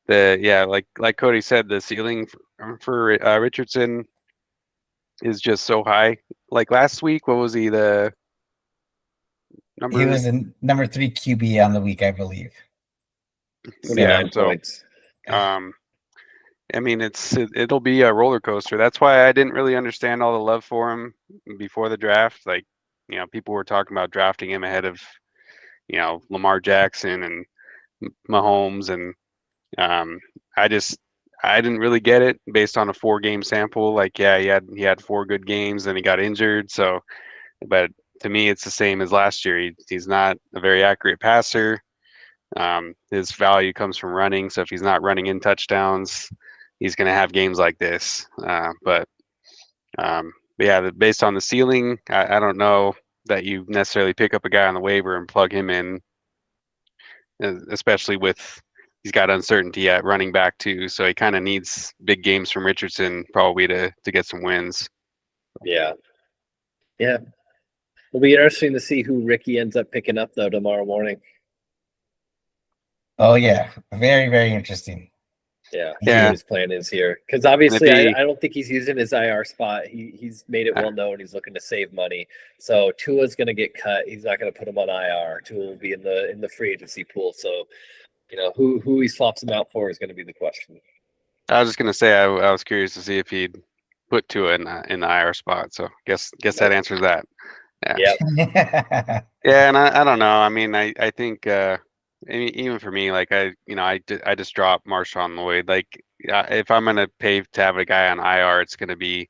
like Cody said, the ceiling for Richardson is just so high. Like last week, what was he? The number? He was the number 3 QB on the week, I believe. 9 points. I mean, it'll be a roller coaster. That's why I didn't really understand all the love for him before the draft. Like, people were talking about drafting him ahead of, Lamar Jackson and Mahomes, and I didn't really get it based on a 4-game sample. Like, yeah, he had 4 good games, then he got injured. So, but to me, it's the same as last year. He's not a very accurate passer. His value comes from running. So if he's not running in touchdowns, he's going to have games like this. But yeah, based on the ceiling, I don't know that you necessarily pick up a guy on the waiver and plug him in, especially with he's got uncertainty at running back too. So he kind of needs big games from Richardson probably to get some wins. Yeah. Yeah. It'll be interesting to see who Ricky ends up picking up though tomorrow morning. Oh yeah, very, very interesting. Yeah, what his plan is here, because obviously I don't think he's using his IR spot. He's made it well known he's looking to save money. So Tua's going to get cut. He's not going to put him on IR. Tua will be in the free agency pool. So who he swaps him out for is going to be the question. I was just going to say I was curious to see if he'd put Tua in the IR spot. So guess that answers that. Yeah. Yeah, and I don't know. I mean, I think. Even for me, like I just dropped Marshawn Lloyd. Like if I'm gonna pay to have a guy on IR, it's gonna be,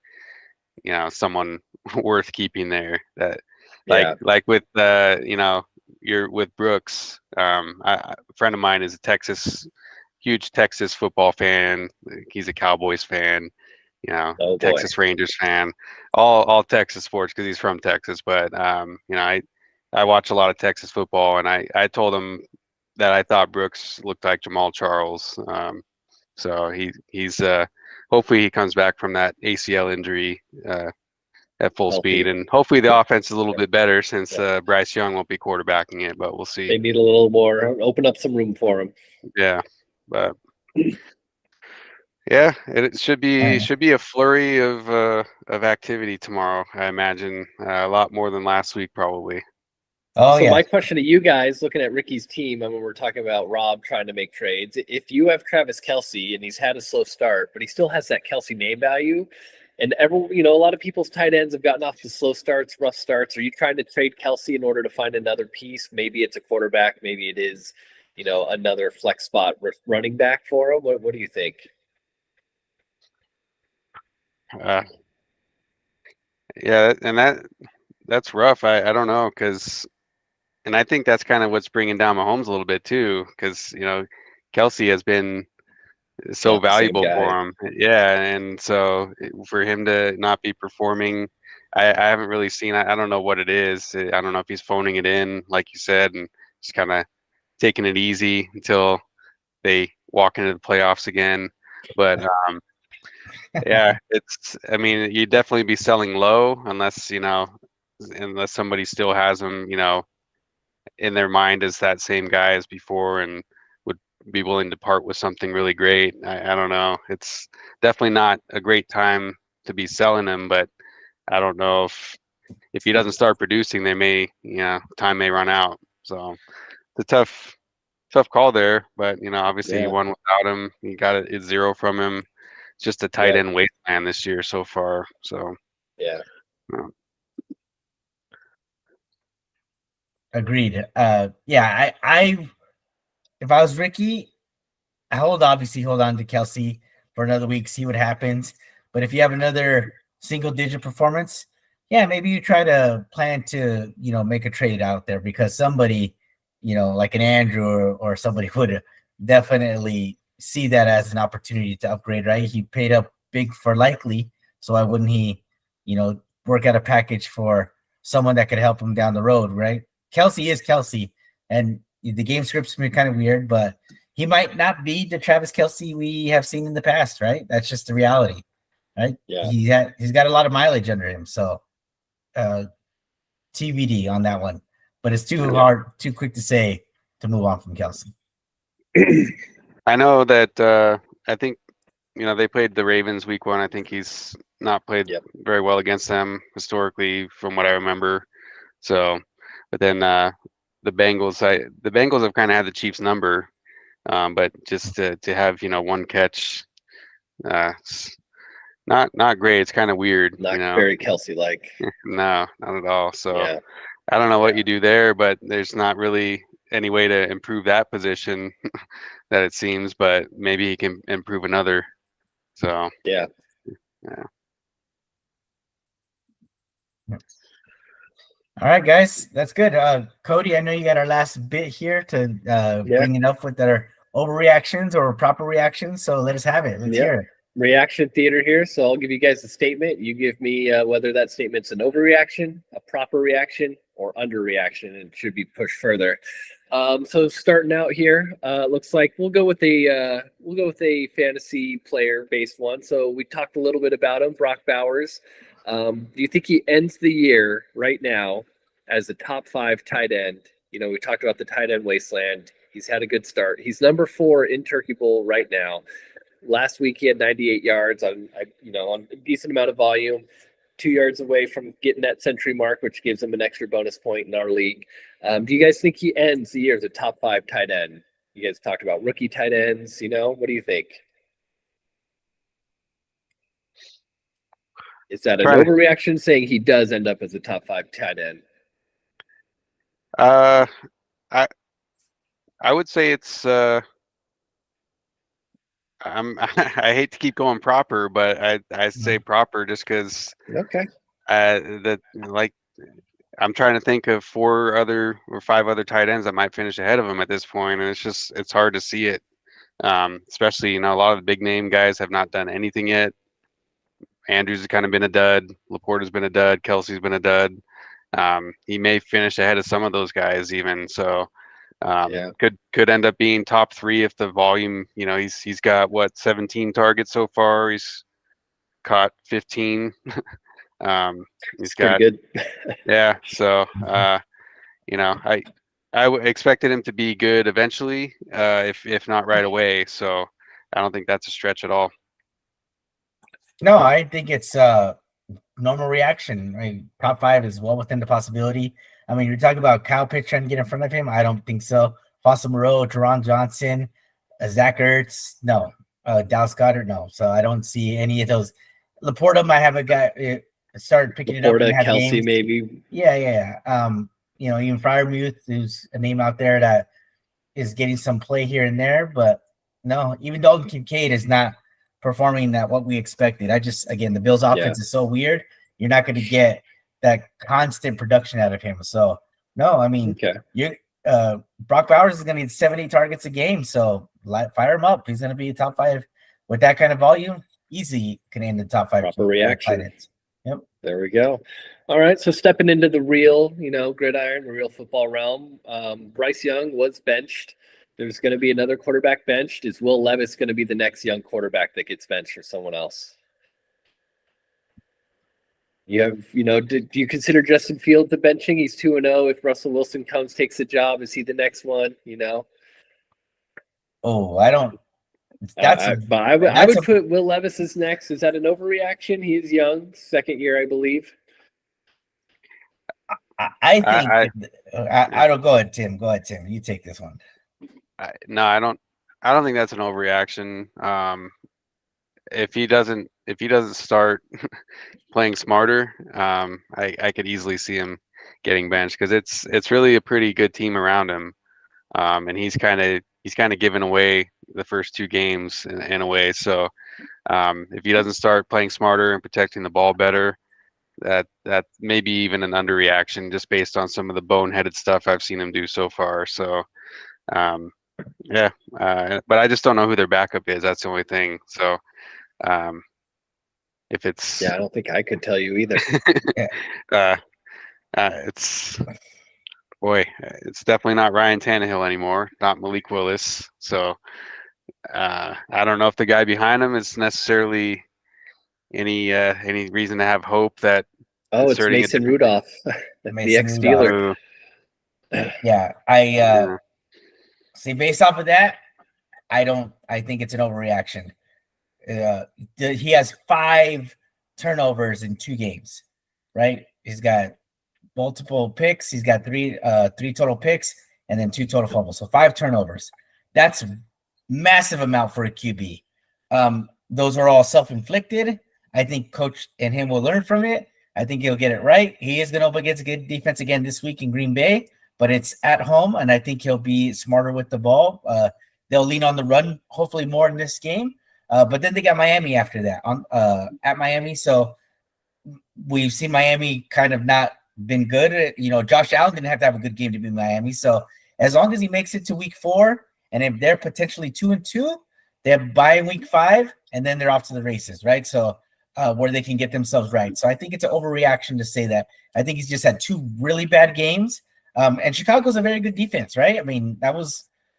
someone worth keeping there. That like with you're with Brooks. A friend of mine is a huge Texas football fan. He's a Cowboys fan. Texas Rangers fan. All Texas sports because he's from Texas. But I watch a lot of Texas football, and I told him that I thought Brooks looked like Jamal Charles. So he's hopefully he comes back from that ACL injury at full speed, and hopefully the offense is a little bit better since Bryce Young won't be quarterbacking it, but we'll see. They need a little more, open up some room for him. Yeah, but yeah, it should be a flurry of activity tomorrow. I imagine a lot more than last week probably. So my question to you guys, looking at Ricky's team, and when we're talking about Rob trying to make trades, if you have Travis Kelce and he's had a slow start, but he still has that Kelce name value, and a lot of people's tight ends have gotten off the slow starts, rough starts. Are you trying to trade Kelce in order to find another piece? Maybe it's a quarterback, maybe it is, another flex spot running back for him. What do you think? Yeah, and that's rough. I don't know because. And I think that's kind of what's bringing down Mahomes a little bit too, because Kelce has been so valuable for him. Yeah, and so for him to not be performing, I haven't really seen. I don't know what it is. I don't know if he's phoning it in, like you said, and just kind of taking it easy until they walk into the playoffs again. But yeah, I mean, you'd definitely be selling low unless somebody still has him, in their mind as that same guy as before and would be willing to part with something really great. I don't know. It's definitely not a great time to be selling him, but I don't know if he doesn't start producing, time may run out. So it's a tough call there, but obviously you won without him. You got it 0 from him. It's just a tight end wasteland this year so far. So yeah. Agreed. Yeah, I if I was Ricky, obviously hold on to Kelce for another week, see what happens. But if you have another single digit performance, yeah, maybe you try to plan to, make a trade out there, because somebody, like an Andrew or somebody would definitely see that as an opportunity to upgrade, right? He paid up big for Likely, so why wouldn't he, work out a package for someone that could help him down the road, right? Kelce is Kelce, and the game script's been kind of weird, but he might not be the Travis Kelce we have seen in the past, right? That's just the reality, right? Yeah. He's got a lot of mileage under him, so TBD on that one. But it's too quick to say to move on from Kelce. I know that I think they played the Ravens week 1. I think he's not played very well against them historically, from what I remember. So, but then the Bengals have kind of had the Chiefs number, but just to have one catch, not great. It's kind of weird. Not very Kelce-like. No, not at all. So I don't know what you do there, but there's not really any way to improve that position that it seems. But maybe he can improve another. So yeah. All right, guys, that's good. Cody, I know you got our last bit here to bring it up with our overreactions or proper reactions. So let us have it. Let's hear it. Reaction theater here. So I'll give you guys a statement. You give me whether that statement's an overreaction, a proper reaction, or underreaction, and should be pushed further. So starting out here, looks like we'll go with a fantasy player based one. So we talked a little bit about him, Brock Bowers. Do you think he ends the year right now as a top 5 tight end? We talked about the tight end wasteland. He's had a good start. He's number 4 in Turkey Bowl right now. Last week he had 98 yards on a decent amount of volume, 2 yards away from getting that century mark, which gives him an extra bonus point in our league. Do you guys think he ends the year as a top 5 tight end? You guys talked about rookie tight ends. What do you think? Is that an overreaction saying he does end up as a top 5 tight end? I would say it's I hate to keep going proper, but I say proper just because I'm trying to think of 4 other or 5 other tight ends that might finish ahead of him at this point, and it's hard to see it. Especially a lot of the big name guys have not done anything yet. Andrews has kind of been a dud. Laporta's been a dud. Kelce's been a dud. He may finish ahead of some of those guys even. So could end up being top 3 if the volume. He's got 17 targets so far. He's caught 15. He's got good. Yeah. So I expected him to be good eventually, if not right away. So I don't think that's a stretch at all. No, I think it's normal reaction. Right? Top 5 is well within the possibility. I mean, you're talking about Kyle Pitts trying to get in front of him. I don't think so. Foster Moreau, Teron Johnson, Zach Ertz, no. Dallas Goedert, no. So I don't see any of those. Laporta might have a guy start picking it up. Kelce, games. Maybe. Yeah. Even Freiermuth, who's a name out there that is getting some play here and there. But no, even Dalton Kincaid is not performing at what we expected. The Bills' offense is so weird. You're not going to get that constant production out of him. So no, I mean, Brock Bowers is going to get 70 targets a game. So fire him up. He's going to be a top 5 with that kind of volume. Easy can end the top 5. Proper reaction. Yep. There we go. All right. So stepping into the real, gridiron, the real football realm. Bryce Young was benched. There's going to be another quarterback benched. Is Will Levis going to be the next young quarterback that gets benched for someone else? You have, do you consider Justin Fields the benching? He's 2-0. If Russell Wilson comes, takes the job, is he the next one? Oh, I don't. I would put Will Levis as next. Is that an overreaction? He is young, second year, I believe. I think I don't. Go ahead, Tim. Go ahead, Tim. You take this one. No, I don't think that's an overreaction. If he doesn't start playing smarter, I could easily see him getting benched because it's really a pretty good team around him, and he's kind of given away the first two games in a way. So if he doesn't start playing smarter and protecting the ball better, that may be even an underreaction just based on some of the boneheaded stuff I've seen him do so far. So but I just don't know who their backup is. That's the only thing. So if it's I don't think I could tell you either. It's definitely not Ryan Tannehill anymore, not Malik Willis. So I don't know if the guy behind him is necessarily any reason to have hope that. It's Mason Rudolph, the ex-Steeler. Yeah, I see. Based off of that, I think it's an overreaction. He has 5 turnovers in 2 games, right? He's got multiple picks. He's got 3 total picks and then 2 total fumbles. So 5 turnovers. That's a massive amount for a QB. Those are all self-inflicted. I think coach and him will learn from it. I think he'll get it right. He is going to go up against a good defense again this week in Green Bay, but it's at home, and I think he'll be smarter with the ball. They'll lean on the run, hopefully more in this game. But then they got Miami after that at Miami. So we've seen Miami kind of not been good. Josh Allen didn't have to have a good game to beat Miami. So as long as he makes it to week 4, and if they're potentially 2-2, they're buying week 5, and then they're off to the races, right? So where they can get themselves right. So I think it's an overreaction to say that. I think he's just had 2 really bad games. And Chicago's a very good defense, right? I mean,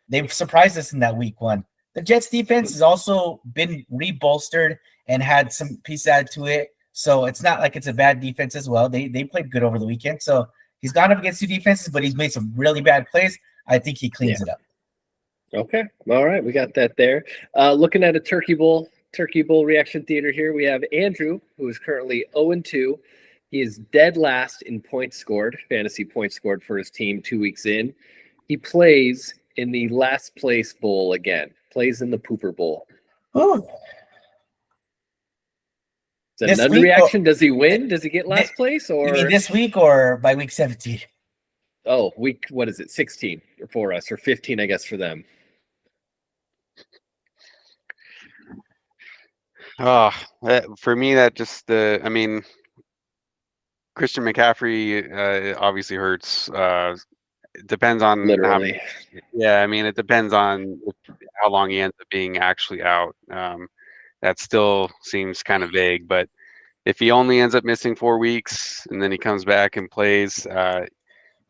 they've surprised us in that week 1. The Jets defense has also been rebolstered and had some pieces added to it. So it's not like it's a bad defense as well. They played good over the weekend. So he's gone up against 2 defenses, but he's made some really bad plays. I think he cleans it up. Okay. All right. We got that there. Looking at a Turkey Bowl reaction theater here, we have Andrew, who is currently 0-2. He is dead last in points scored, fantasy points scored for his team 2 weeks in. He plays in the last place bowl again, plays in the Pooper Bowl. Oh. Is that an underreaction? Does he win? Does he get last place? Or you mean this week or by week 17? Oh, week, what is it, 16 for us, or 15, I guess, for them. For me, that just Christian McCaffrey obviously hurts. It depends on literally. It depends on how long he ends up being actually out. That still seems kind of vague, but if he only ends up missing 4 weeks and then he comes back and plays, I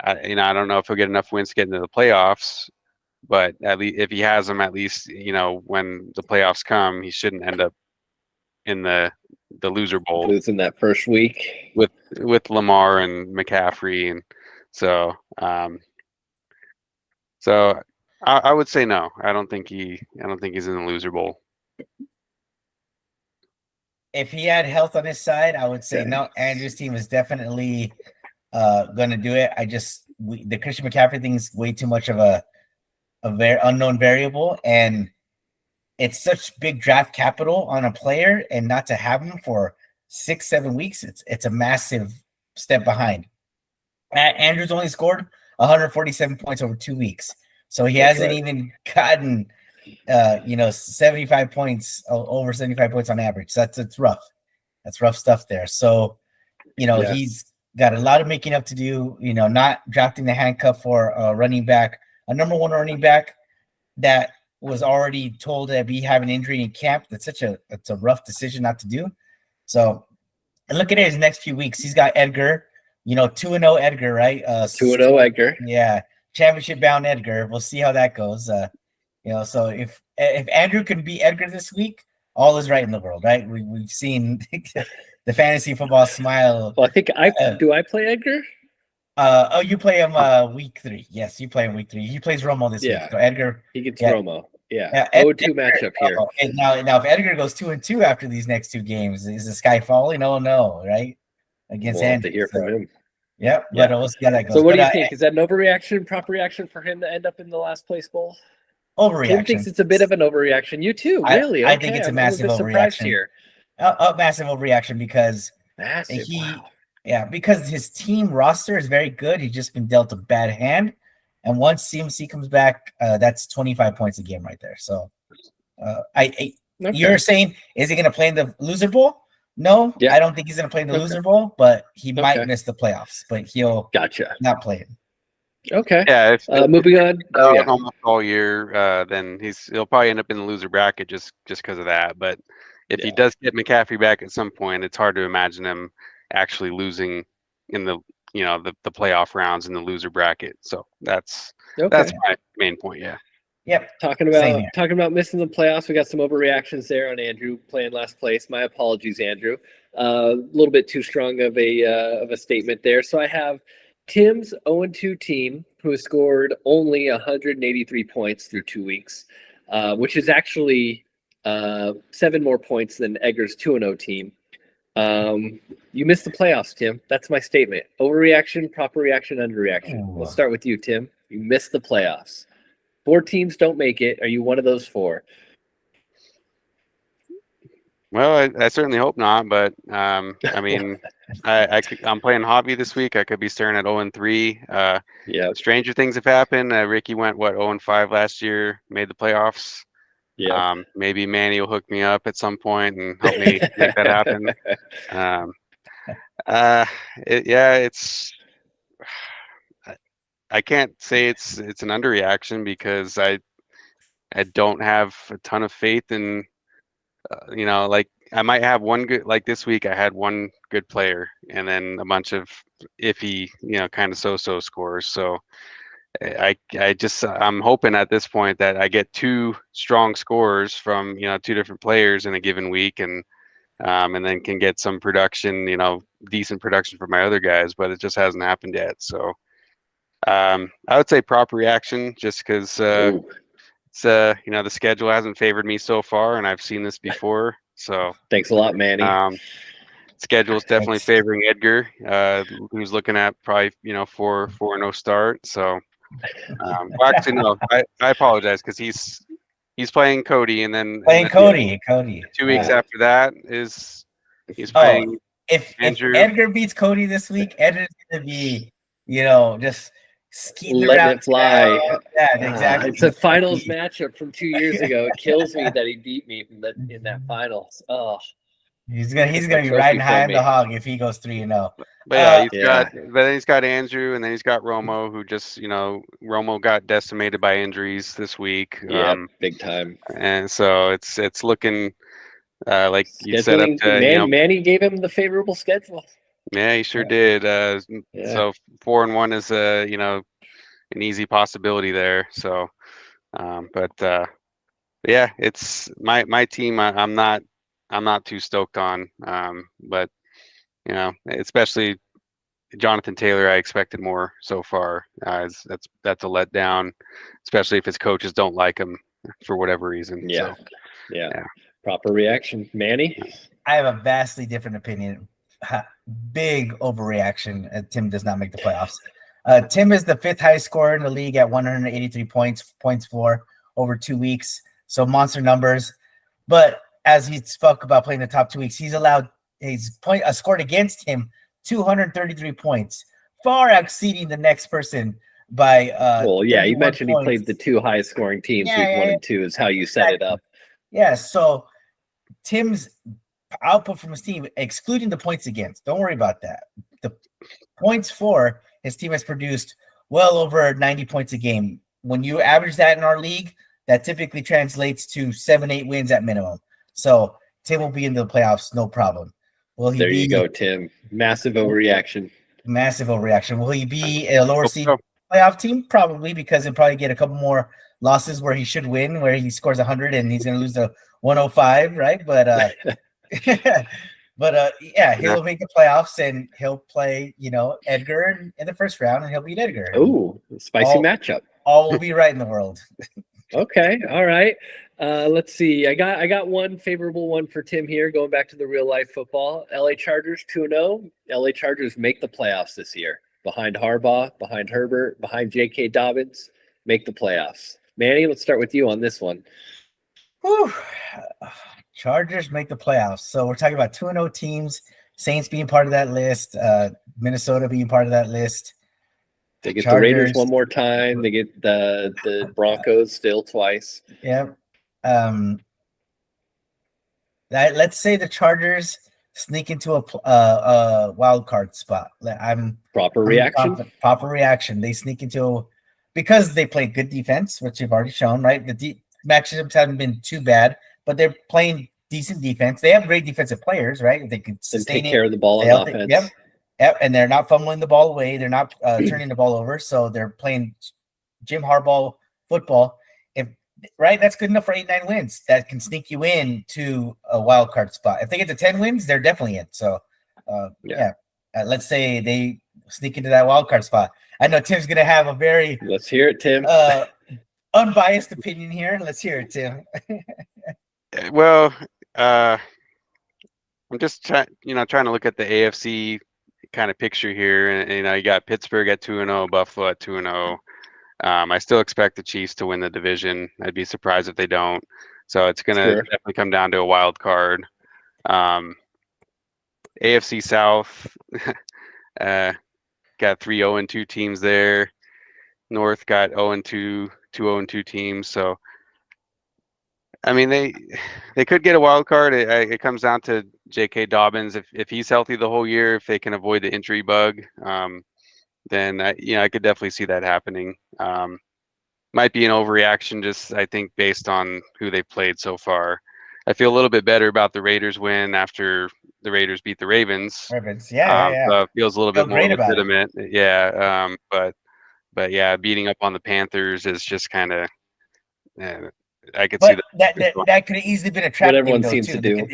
don't know if he'll get enough wins to get into the playoffs. But at least if he has them, at least when the playoffs come, he shouldn't end up in the loser bowl, losing that first week with Lamar and McCaffrey, and so I would say no. I don't think he's in the loser bowl. If he had health on his side, I would say no. Andrew's team is definitely going to do it. The Christian McCaffrey thing is way too much of a very unknown variable, and it's such big draft capital on a player, and not to have him for 6-7 weeks, it's a massive step behind. Andrews only scored 147 points over 2 weeks, so he hasn't even gotten 75 points, over 75 points on average. So it's rough. That's rough stuff there. So he's got a lot of making up to do. Not drafting the handcuff for a running back, a number 1 running back that was already told to be having injury in camp. It's a rough decision not to do. So, and look at his next few weeks. He's got Edgar, 2-0 Edgar, right? 2-0 Edgar. Yeah, championship bound Edgar. We'll see how that goes. So if Andrew can beat Edgar this week, all is right in the world, right? We've seen the fantasy football smile. Well, I think do I play Edgar? You play him week 3. Yes, you play him week 3. He plays Romo this week. So Edgar, he gets Romo. Yeah. 0-2 matchup here. And now if Edgar goes 2-2 after these next 2 games, is the sky falling? Oh no, right? Against we'll Andrew. Have to hear from him. Yep. But we'll see how that goes. So what do you think? Is that an overreaction, proper reaction for him to end up in the last place bowl? Overreaction. Tim thinks it's a bit of an overreaction. You too, really? I think it's a massive overreaction here. A massive overreaction because because his team roster is very good. He's just been dealt a bad hand, and once CMC comes back, that's 25 points a game right there. So, you're saying, is he going to play in the loser bowl? No, I don't think he's going to play in the loser bowl, but he might miss the playoffs. But he'll not play it. Okay. Yeah. Moving on. Almost all year, then he'll probably end up in the loser bracket just because of that. But if he does get McCaffrey back at some point, it's hard to imagine him actually losing in the the playoff rounds in the loser bracket. So that's my main point. Yeah. Yep. Talking about missing the playoffs, we got some overreactions there on Andrew playing last place. My apologies, Andrew. A little bit too strong of a statement there. So I have Tim's 0-2 team, who has scored only 183 points through 2 weeks, which is actually 7 more points than Edgar's 2-0 team. You missed the playoffs, Tim. That's my statement. Overreaction, proper reaction, underreaction. We'll start with you, Tim. You missed the playoffs. 4 teams don't make it. Are you one of those 4? Well, I certainly hope not, but I mean, I'm playing hobby this week. I could be staring at 0-3. Stranger things have happened. Ricky went 0-5 last year, made the playoffs. Yeah. Maybe Manny will hook me up at some point and help me make that happen. It's. I can't say it's an underreaction because I don't have a ton of faith in. Like I might have one good, like this week I had one good player and then a bunch of iffy, kind of so-so scores. So I'm hoping at this point that I get 2 strong scores from, 2 different players in a given week and then can get some production, decent production from my other guys, but it just hasn't happened yet. So I would say proper reaction just because it's the schedule hasn't favored me so far, and I've seen this before. So thanks a lot, Manny. Schedule is definitely favoring Edgar, who's looking at probably 4-0 start. So actually no, I apologize because he's playing Cody, and then Cody. 2 weeks after that he's playing. If Edgar beats Cody this week, Edgar's gonna be just letting it fly. Yeah, exactly. It's a finals matchup from 2 years ago. It kills me that he beat me in that finals. Oh, he's gonna be riding high on the hog if he goes 3-0. But then he's got Andrew, and then he's got Romo, who just Romo got decimated by injuries this week. Big time. And so it's looking like you set up to Manny gave him the favorable schedule. Yeah, he sure did. So 4-1 is an easy possibility there. So, but it's my team. I'm not too stoked on. But especially Jonathan Taylor, I expected more so far. That's a letdown, especially if his coaches don't like him for whatever reason. Yeah. Proper reaction, Manny. I have a vastly different opinion. Big overreaction. Tim does not make the playoffs. Tim is the 5th highest scorer in the league at 183 points for over 2 weeks. So monster numbers. But as he spoke about playing the top 2 weeks, he's scored against him 233 points, far exceeding the next person by. You mentioned points. He played the 2 highest scoring teams. Week 1 and 2 is how you set it up. Yeah. So Tim's output from his team, excluding the points against. Don't worry about that. The points for his team has produced well over 90 points a game. When you average that in our league, that typically translates to 7-8 wins at minimum. So Tim will be in the playoffs, no problem. There you go, Tim. Massive overreaction. Will he be a lower seed playoff team? Probably, because he'll probably get a couple more losses where he should win, where he scores 100 and he's going to lose to 105, right? But But yeah, he'll make the playoffs and he'll play, Edgar in the first round, and he'll beat Edgar. Oh, spicy matchup. All will be right in the world. Okay, all right. Let's see. I got one favorable one for Tim here. Going back to the real life football, LA Chargers 2-0. LA Chargers make the playoffs this year. Behind Harbaugh, behind Herbert, behind J.K. Dobbins, make the playoffs. Manny, let's start with you on this one. Whew. Chargers make the playoffs. So we're talking about 2-0 teams. Saints being part of that list. Minnesota being part of that list. They get Chargers. The Raiders one more time. They get the Broncos still twice. Yeah. Let's say the Chargers sneak into a wild card spot. Proper reaction. They sneak into because they play good defense, which you've already shown, right? The matchups haven't been too bad, but they're playing decent defense. They have great defensive players, right? They can sustain take care of the ball on offense. Yep, and they're not fumbling the ball away. They're not turning the ball over. So they're playing Jim Harbaugh football. Right, that's good enough for 8-9 wins. That can sneak you in to a wild card spot. If they get to 10 wins, they're definitely in. So, let's say they sneak into that wild card spot. I know Tim's gonna have a very let's hear it, Tim. Unbiased opinion here. Let's hear it, Tim. Well, I'm just trying to look at the AFC kind of picture here, and you got Pittsburgh at 2-0, Buffalo at 2-0. I still expect the Chiefs to win the division. I'd be surprised if they don't. So it's going to definitely come down to a wild card. AFC South got 3 0-2 teams there. North got 0-2, 2 0-2 teams. So, I mean, they could get a wild card. It comes down to J.K. Dobbins. If he's healthy the whole year, if they can avoid the injury bug, then I could definitely see that happening. Might be an overreaction, just I think based on who they've played so far. I feel a little bit better about the Raiders win after the Raiders beat the Ravens. So it feels a little bit more legitimate. Yeah, but yeah, beating up on the Panthers is just kind of. I could see that could have easily been a trap. What everyone seems to do.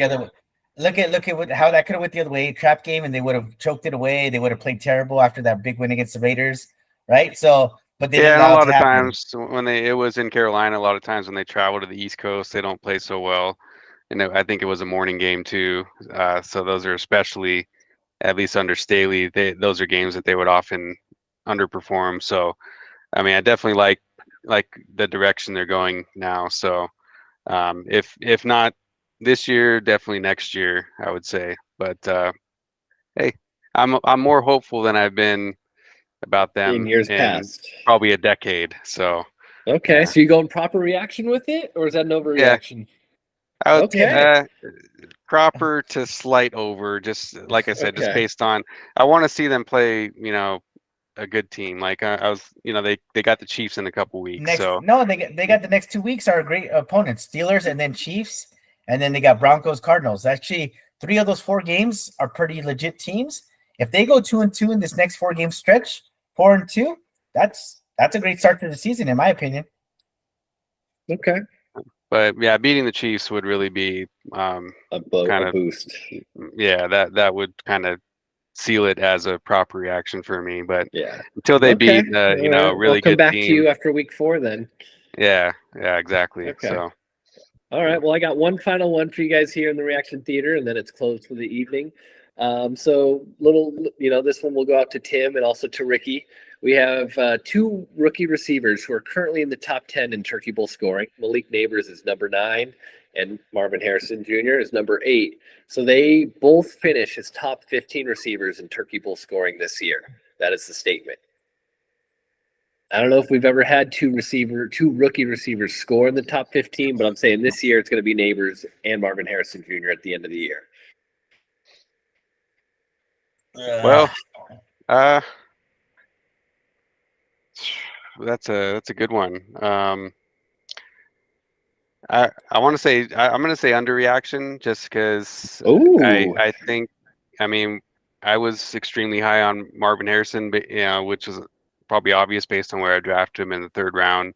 Look at how that could have went the other way, trap game, and they would have choked it away. They would have played terrible after that big win against the Raiders, right? So, but they a lot of times when it was in Carolina, a lot of times when they travel to the East Coast, they don't play so well. And I think it was a morning game too. So those are especially, at least under Staley, those are games that they would often underperform. So, I mean, I definitely like the direction they're going now. So, if not this year, definitely next year, I would say. But hey, I'm more hopeful than I've been about them in years past, probably a decade. So okay, so you going proper reaction with it, or is that an overreaction? I would proper to slight over. Just like I said, just based on I want to see them play. A good team. Like I was, they got the Chiefs in a couple weeks. They got the next 2 weeks are great opponents: Steelers and then Chiefs. And then they got Broncos, Cardinals. Actually, 3 of those 4 games are pretty legit teams. If they go 2-2 in this next 4-game stretch, 4-2, that's a great start to the season, in my opinion. Okay. But yeah, beating the Chiefs would really be a boost. Yeah, that would kind of seal it as a proper reaction for me. But yeah, until they beat a really good team. We'll come back to you after week 4 then. Yeah, exactly. Okay. So. All right. Well, I got one final one for you guys here in the Reaction Theater, and then it's closed for the evening. So this one will go out to Tim and also to Ricky. We have 2 rookie receivers who are currently in the top 10 in Turkey Bowl scoring. Malik Nabers is number 9, and Marvin Harrison Jr. is number 8. So they both finish as top 15 receivers in Turkey Bowl scoring this year. That is the statement. I don't know if we've ever had 2 rookie receivers score in the top 15, but I'm saying this year it's going to be Nabers and Marvin Harrison Jr. at the end of the year. Well, that's a good one. I want to say I'm going to say underreaction just because I think I was extremely high on Marvin Harrison, but which was probably obvious based on where I drafted him in the 3rd round.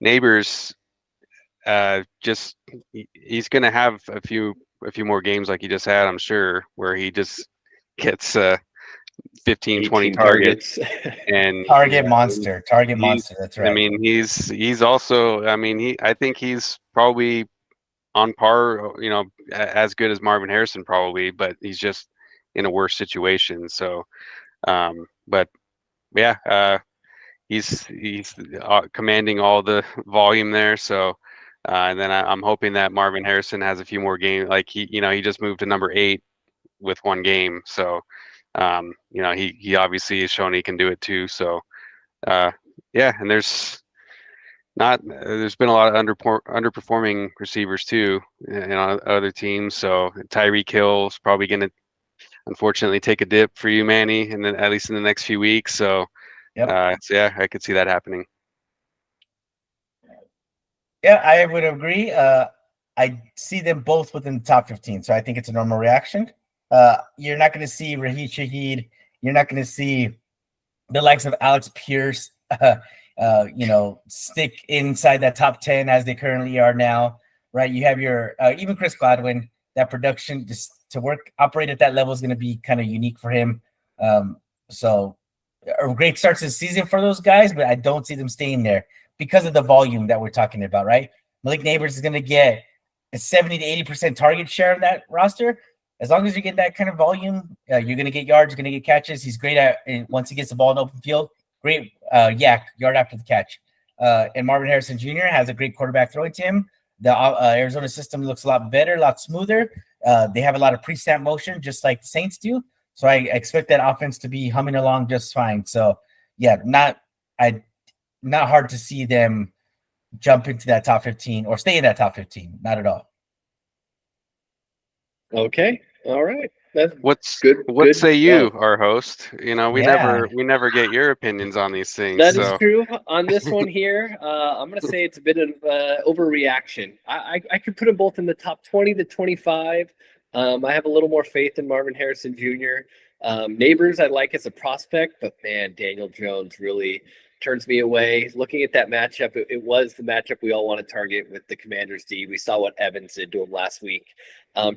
Nabers, he's going to have a few a few more games like he just had, I'm sure, where he just gets 15, 20 targets and target monster. That's right. I mean, he's also, I mean, I think he's probably on par, as good as Marvin Harrison probably, but he's just in a worse situation. So, but yeah, he's commanding all the volume there. So, and then I'm hoping that Marvin Harrison has a few more games. Like he just moved to number 8 with 1 game. So, he obviously has shown he can do it too. So, yeah, and there's been a lot of underperforming receivers too, other teams. So Tyreek Hill's probably going to unfortunately take a dip for you, Manny, and then at least in the next few weeks. So, so yeah, I could see that happening. Yeah, I would agree. I see them both within the top 15, so I think it's a normal reaction. You're not going to see Rashid Shaheed. You're not going to see the likes of Alex Pierce, stick inside that top 10 as they currently are now, right? You have your even Chris Godwin. That production just to operate at that level is going to be kind of unique for him. So a great start to the season for those guys, but I don't see them staying there because of the volume that we're talking about, right? Malik Neighbors is going to get a 70 to 80% target share of that roster. As long as you get that kind of volume, you're going to get yards, you're going to get catches. He's great at once he gets the ball in open field. Great yard after the catch. And Marvin Harrison Jr. has a great quarterback throwing to him. The Arizona system looks a lot better, a lot smoother. They have a lot of pre-snap motion, just like the Saints do. So I expect that offense to be humming along just fine. So yeah, not hard to see them jump into that top 15 or stay in that top 15. Not at all. Okay. All right. What say you, our host? We never get your opinions on these things. That is true. On this one here, I'm going to say it's a bit of overreaction. I could put them both in the top 20 to 25. I have a little more faith in Marvin Harrison Jr. Neighbors I like as a prospect, but man, Daniel Jones really turns me away. Looking at that matchup, it was the matchup we all want to target with the Commanders D. We saw what Evans did to him last week.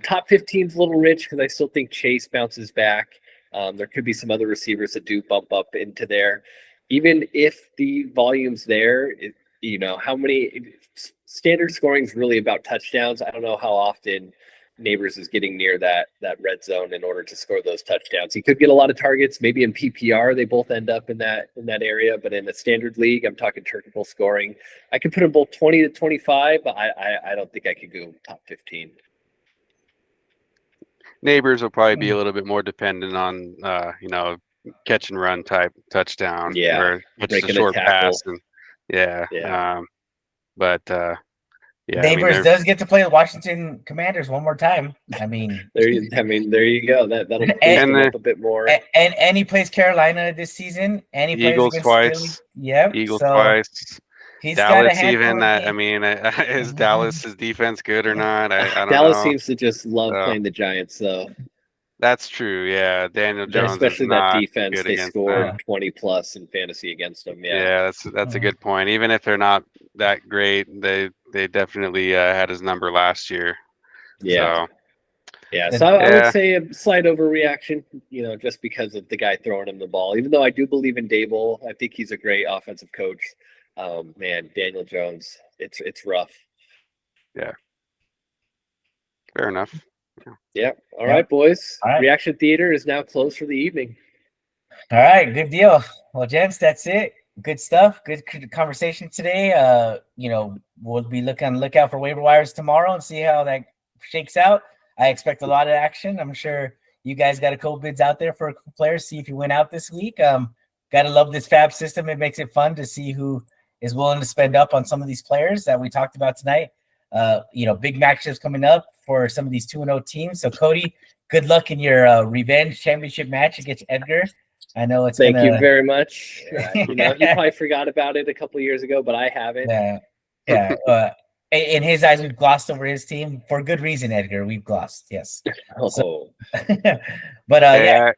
Top 15 is a little rich because I still think Chase bounces back. There could be some other receivers that do bump up into there. Even if the volume's there, how many standard scoring is really about touchdowns. I don't know how often Neighbors is getting near that red zone in order to score those touchdowns. He could get a lot of targets. Maybe in PPR they both end up in that area, but in a standard league, I'm talking technical scoring. I could put them both 20 to 25, but I don't think I could go top 15. Neighbors will probably be a little bit more dependent on catch and run type touchdown, or just a short pass, and Neighbors does get to play the Washington Commanders one more time. I mean, there you go. That'll up a bit more. And he plays Carolina this season, and he plays Eagles twice. Yep, Eagles twice. He's Dallas even. Is Dallas's defense good or not? I don't Dallas know. seems to just love playing the Giants, though. That's true. Yeah, Daniel Jones, especially is that not defense. good they scored them. 20 plus in fantasy against them. Yeah, that's a good point. Even if they're not that great, they definitely had his number last year. Yeah. So I would say a slight overreaction, just because of the guy throwing him the ball. Even though I do believe in Dable, I think he's a great offensive coach. Man, Daniel Jones, it's rough. Yeah. Fair enough. Yeah. All right, boys. All right. Reaction Theater is now closed for the evening. All right, good deal. Well, gents, that's it. Good stuff. Good conversation today. We'll be look out for waiver wires tomorrow and see how that shakes out. I expect a lot of action. I'm sure you guys got a couple bids out there for players. See if you went out this week. Gotta love this fab system. It makes it fun to see who is willing to spend up on some of these players that we talked about tonight. Big matchups coming up for some of these 2-0 teams. So Cody, good luck in your revenge championship match against Edgar. I know it's Thank you very much. You probably forgot about it a couple of years ago, but I haven't. Yeah. In his eyes, we've glossed over his team for good reason, Edgar. We've glossed, yes. But I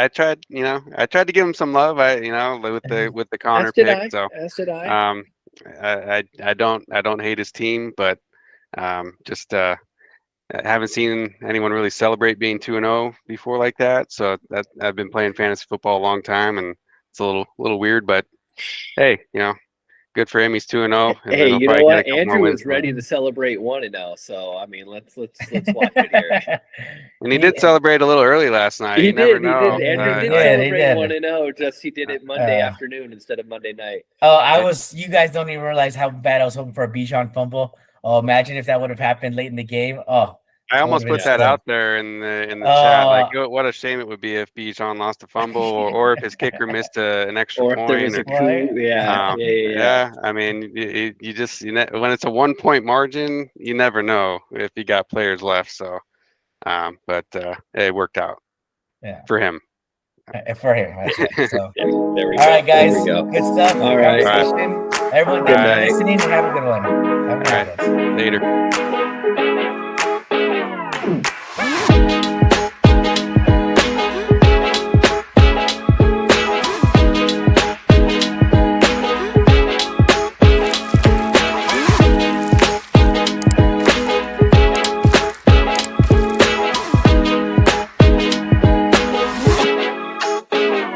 tried, to give him some love. With the Connor pick. So as did I. I don't hate his team, but just I haven't seen anyone really celebrate being 2-0 before like that. So that I've been playing fantasy football a long time, and it's a little weird, but hey, good for him. He's 2-0. Hey, you know what? Andrew was ready to celebrate 1-0. So I mean, let's watch it here. And he did celebrate a little early last night. He did. Know. He did. Andrew did celebrate 1-0. Just he did it Monday afternoon instead of Monday night. Oh, you guys don't even realize how bad I was hoping for a Bijan fumble. Oh, imagine if that would have happened late in the game. Oh, I almost put that out there in the chat. Like, what a shame it would be if Bijan lost a fumble, or if his kicker missed an extra or point. If there was a coup. Yeah. I mean, you just when it's a 1 point margin, you never know if you got players left. So, but it worked out. Yeah. For him. For him. So. There we go. All right, guys. Good stuff. All right. Everyone, thanks for listening and have a good one. Later.